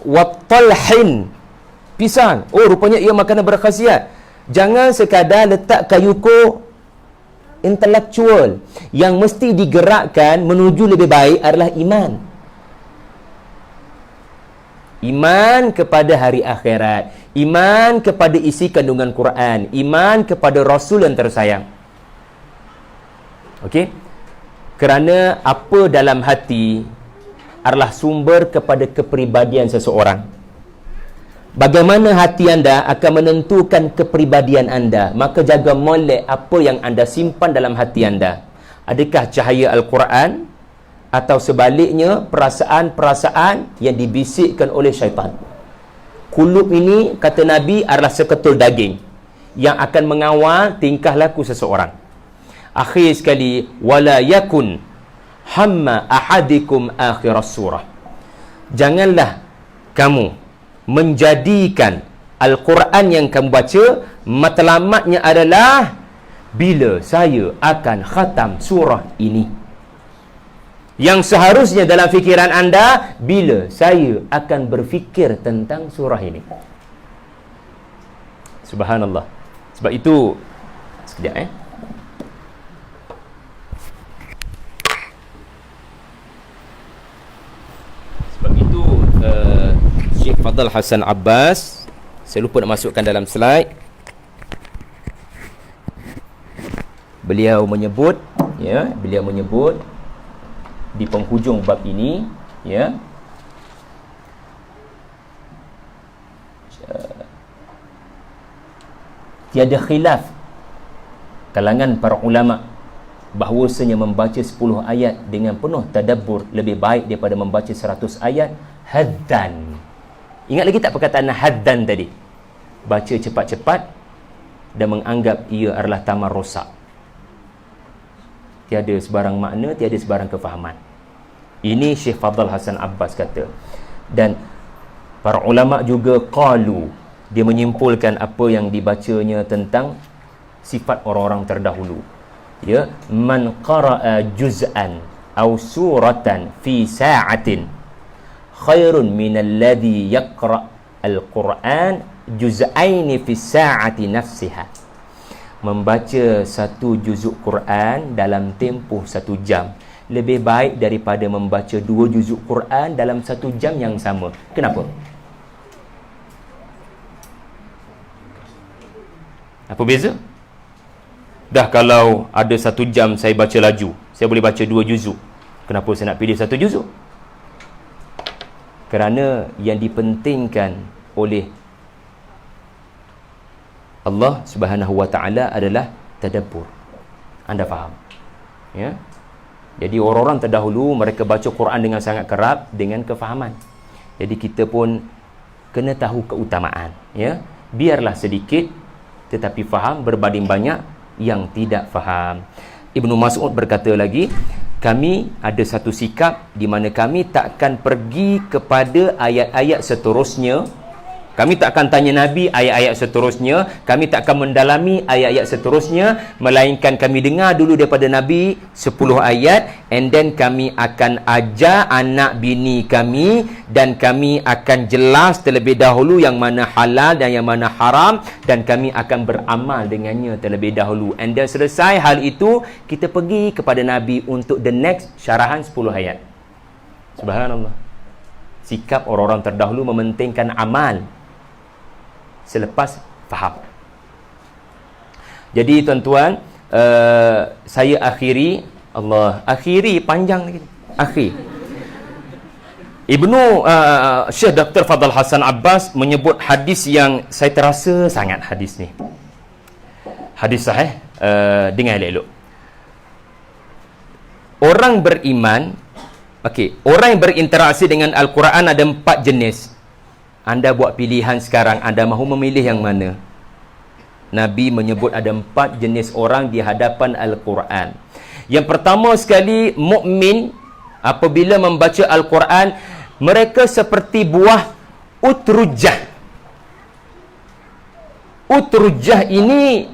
wattalhin, pisang. Oh, rupanya ia makanan berkhasiat. Jangan sekadar letak kayuko intelektual. Yang mesti digerakkan menuju lebih baik adalah iman. Iman kepada hari akhirat, iman kepada isi kandungan Quran, iman kepada Rasul yang tersayang. Okey? Kerana apa dalam hati adalah sumber kepada kepribadian seseorang. Bagaimana hati anda akan menentukan kepribadian anda. Maka jaga molek apa yang anda simpan dalam hati anda. Adakah cahaya Al-Quran atau sebaliknya perasaan-perasaan yang dibisikkan oleh syaitan. Qulub ini, kata Nabi, adalah seketul daging yang akan mengawal tingkah laku seseorang. Akhir sekali, wala yakun hamma ahadikum akhir surah. Janganlah kamu menjadikan Al-Quran yang kamu baca matlamatnya adalah bila saya akan khatam surah ini. Yang seharusnya dalam fikiran anda, bila saya akan berfikir tentang surah ini. Subhanallah. Sebab itu, sekejap sebab itu Syekh Fadl Hasan Abbas, saya lupa nak masukkan dalam slide, beliau menyebut di penghujung bab ini, ya, tiada khilaf kalangan para ulama bahawasanya membaca 10 ayat dengan penuh tadabbur lebih baik daripada membaca 100 ayat haddan. Ingat lagi tak perkataan haddan tadi? Baca cepat-cepat dan menganggap ia adalah taman rosak. Tiada sebarang makna, tiada sebarang kefahaman. Ini Syekh Fadl Hasan Abbas kata. Dan para ulama juga qalu, dia menyimpulkan apa yang dibacanya tentang sifat orang-orang terdahulu. Ya, man qara'a juz'an aw suratan fi sa'atin khairun minal ladzi yaqra' al-Quran juz'aini fi sa'ati nafsiha. Membaca satu juzuk Quran dalam tempoh 1 jam lebih baik daripada membaca 2 juzuk Quran dalam 1 jam yang sama. Kenapa? Apa beza? Dah kalau ada 1 jam saya baca laju, saya boleh baca 2 juzuk. Kenapa saya nak pilih 1 juzuk? Kerana yang dipentingkan oleh Allah Subhanahu wa taala adalah tadabbur. Anda faham? Ya. Jadi orang-orang terdahulu mereka baca Quran dengan sangat kerap, dengan kefahaman. Jadi kita pun kena tahu keutamaan, ya. Biarlah sedikit tetapi faham berbanding banyak yang tidak faham. Ibnu Mas'ud berkata lagi, kami ada satu sikap di mana kami takkan pergi kepada ayat-ayat seterusnya. Kami tak akan tanya Nabi ayat-ayat seterusnya, kami tak akan mendalami ayat-ayat seterusnya, melainkan kami dengar dulu daripada Nabi 10 ayat, and then kami akan ajar anak bini kami, dan kami akan jelas terlebih dahulu yang mana halal dan yang mana haram, dan kami akan beramal dengannya terlebih dahulu. And then selesai hal itu, kita pergi kepada Nabi untuk the next syarahan 10 ayat. Subhanallah. Sikap orang-orang terdahulu mementingkan amal selepas faham. Jadi tuan-tuan, saya akhiri panjang lagi. Syekh Dr. Fadhal Hasan Abbas menyebut hadis yang saya terasa sangat hadis ni. Hadis sahih, dengar elok-elok. Orang beriman, orang yang berinteraksi dengan Al-Quran ada 4 jenis. Anda buat pilihan sekarang, anda mahu memilih yang mana? Nabi menyebut ada 4 jenis orang di hadapan Al-Quran. Yang pertama sekali, mukmin apabila membaca Al-Quran, mereka seperti buah utrujah. Utrujah ini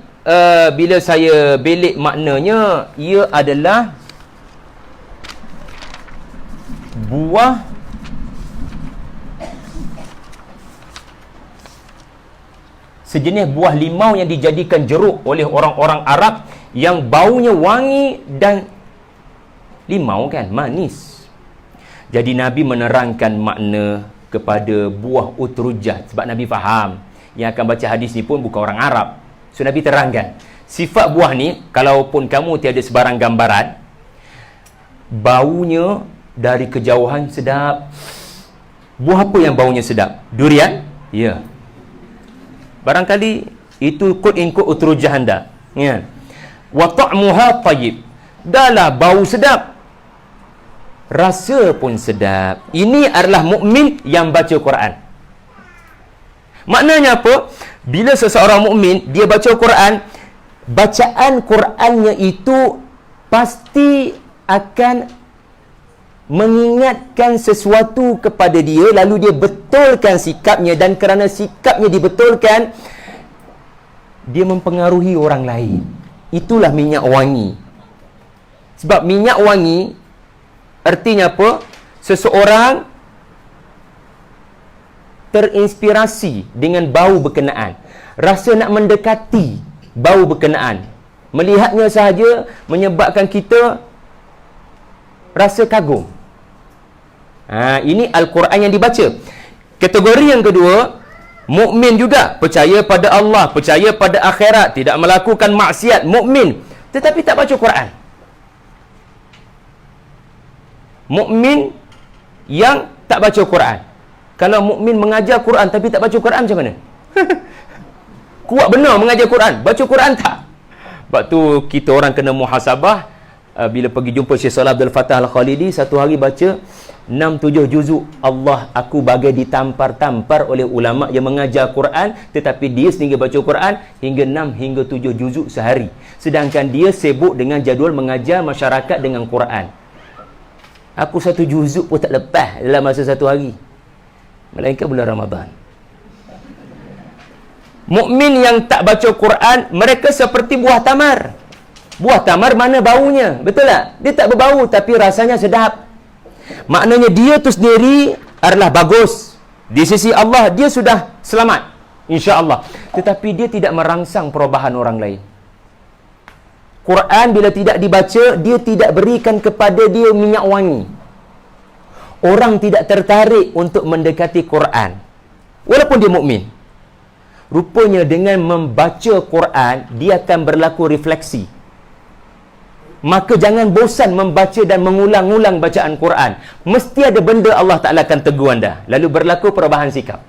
bila saya belik maknanya, ia adalah buah sejenis buah limau yang dijadikan jeruk oleh orang-orang Arab yang baunya wangi dan limau kan manis. Jadi Nabi menerangkan makna kepada buah utrujah sebab Nabi faham yang akan baca hadis ni pun bukan orang Arab. So Nabi terangkan sifat buah ni, kalaupun kamu tiada sebarang gambaran, baunya dari kejauhan sedap. Buah apa yang baunya sedap? Durian? Ya. Barangkali itu quote in quote utrujah anda. Ya. Wa ta'muha tayyib. Dahlah bau sedap, rasa pun sedap. Ini adalah mukmin yang baca Quran. Maknanya apa? Bila seseorang mukmin dia baca Quran, bacaan Qurannya itu pasti akan mengingatkan sesuatu kepada dia, lalu dia betulkan sikapnya, dan kerana sikapnya dibetulkan, dia mempengaruhi orang lain. Itulah minyak wangi. Sebab minyak wangi artinya apa? Seseorang terinspirasi dengan bau berkenaan, rasa nak mendekati bau berkenaan, melihatnya sahaja menyebabkan kita rasa kagum. Ini Al-Quran yang dibaca. Kategori yang kedua, mukmin juga, percaya pada Allah, percaya pada akhirat, tidak melakukan maksiat, mukmin tetapi tak baca Quran. Mukmin yang tak baca Quran. Kalau mukmin mengajar Quran tapi tak baca Quran, macam mana? Kuat benar mengajar Quran, baca Quran tak? Sebab tu kita orang kena muhasabah. Bila pergi jumpa Syekh Salah Abdul Fattah Al-Khalidi, satu hari baca 6-7 juzuk. Allah, aku bagai ditampar-tampar oleh ulama yang mengajar Quran, tetapi dia sendiri baca Quran hingga 6 hingga 7 juzuk sehari, sedangkan dia sibuk dengan jadual mengajar masyarakat dengan Quran. Aku 1 juzuk pun tak lepas dalam masa 1 hari, melainkan bulan Ramadan. Mukmin yang tak baca Quran, mereka seperti buah tamar. Buah tamar mana baunya? Betul tak? Dia tak berbau tapi rasanya sedap. Maknanya dia tu sendiri adalah bagus. Di sisi Allah dia sudah selamat, insya-Allah. Tetapi dia tidak merangsang perubahan orang lain. Quran bila tidak dibaca, dia tidak berikan kepada dia minyak wangi. Orang tidak tertarik untuk mendekati Quran walaupun dia mukmin. Rupanya dengan membaca Quran, dia akan berlaku refleksi. Maka jangan bosan membaca dan mengulang-ulang bacaan Quran. Mesti ada benda Allah Ta'ala akan tegur anda, lalu berlaku perubahan sikap.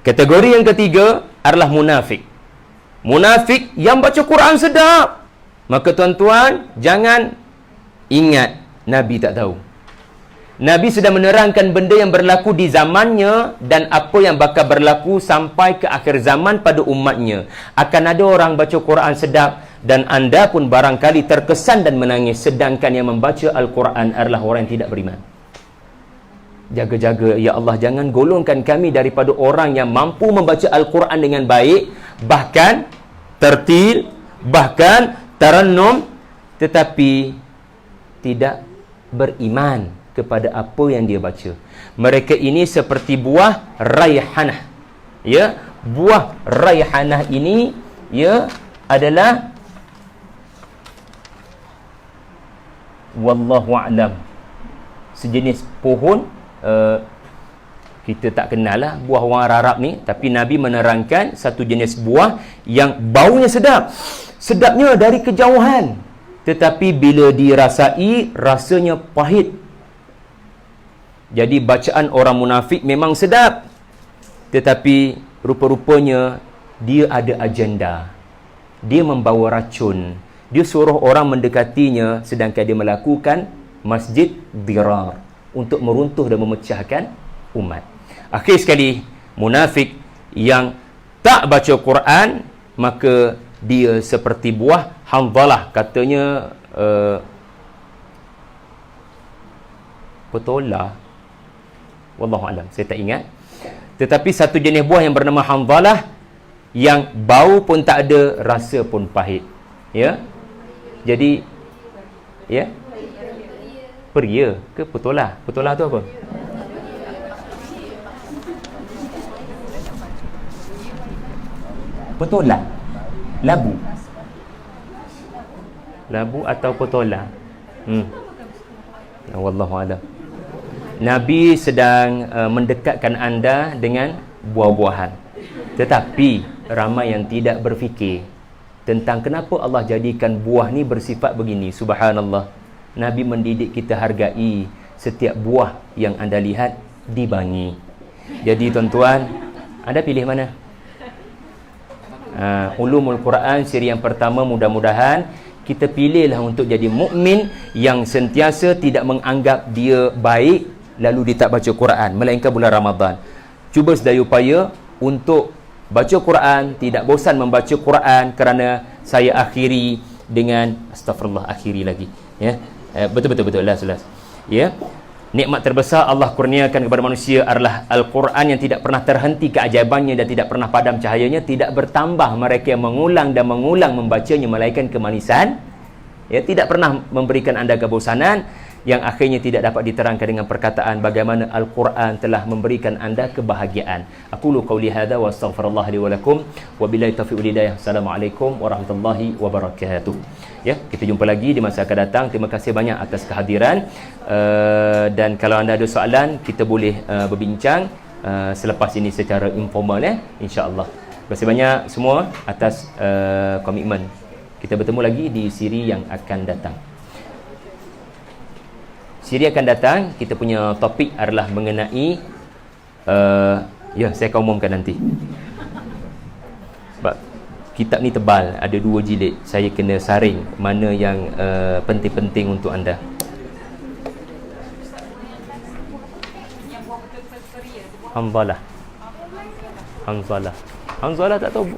Kategori yang ketiga adalah munafik. Munafik yang baca Quran sedap. Maka tuan-tuan, jangan ingat Nabi tak tahu. Nabi sudah menerangkan benda yang berlaku di zamannya dan apa yang bakal berlaku sampai ke akhir zaman pada umatnya. Akan ada orang baca Quran sedap dan anda pun barangkali terkesan dan menangis, sedangkan yang membaca Al-Quran adalah orang yang tidak beriman. Jaga-jaga, ya Allah, jangan golongkan kami daripada orang yang mampu membaca Al-Quran dengan baik, bahkan tertil, bahkan tarannum, tetapi tidak beriman kepada apa yang dia baca. Mereka ini seperti buah raihanah. Ya, buah raihanah ini ya adalah wallahu a'lam, sejenis pohon, kita tak kenal lah buah orang Arab ni, tapi Nabi menerangkan satu jenis buah yang baunya sedap. Sedapnya dari kejauhan, tetapi bila dirasai rasanya pahit. Jadi bacaan orang munafik memang sedap, tetapi rupa-rupanya dia ada agenda. Dia membawa racun. Dia suruh orang mendekatinya sedangkan dia melakukan masjid dirar untuk meruntuh dan memecahkan umat. Akhir sekali, munafik yang tak baca Quran, maka dia seperti buah Hanzalah, katanya petola, wallahu alam, saya tak ingat. Tetapi satu jenis buah yang bernama Hanzalah, yang bau pun tak ada, rasa pun pahit. Ya. Jadi ya, peria ke petola? Petola tu apa? Petola, labu, labu atau petola. Wallahu a'lam. Nabi sedang mendekatkan anda dengan buah-buahan, tetapi ramai yang tidak berfikir tentang kenapa Allah jadikan buah ni bersifat begini. Subhanallah, Nabi mendidik kita hargai setiap buah yang anda lihat dibangi. Jadi tuan-tuan, anda pilih mana? Ulumul Quran siri yang pertama, mudah-mudahan kita pilihlah untuk jadi mukmin yang sentiasa tidak menganggap dia baik lalu dia tak baca Quran, melainkan bulan Ramadan. Cuba sedaya upaya untuk baca Quran, tidak bosan membaca Quran, kerana saya akhiri dengan astagfirullah, akhiri lagi ya. Betul lah, ya. Nikmat terbesar Allah kurniakan kepada manusia adalah Al-Quran yang tidak pernah terhenti keajaibannya dan tidak pernah padam cahayanya, tidak bertambah mereka yang mengulang dan mengulang membacanya melainkan kemanisan. Ya, tidak pernah memberikan anda kebosanan yang akhirnya tidak dapat diterangkan dengan perkataan bagaimana Al-Quran telah memberikan anda kebahagiaan. Aqulu qauli hadza wa astaghfirullah li wa lakum wa billahi taufiq wal hidayah. Assalamualaikum warahmatullahi wabarakatuh. Ya, kita jumpa lagi di masa akan datang. Terima kasih banyak atas kehadiran. Dan kalau anda ada soalan, kita boleh berbincang selepas ini secara informal ya, insya-Allah. Terima kasih banyak semua atas komitmen. Kita bertemu lagi di siri yang akan datang. Siri akan datang, kita punya topik adalah mengenai ya, saya akan umumkan nanti. Sebab kitab ni tebal, ada 2 jilid. Saya kena saring mana yang penting-penting untuk anda. Hanzalah tak tahu.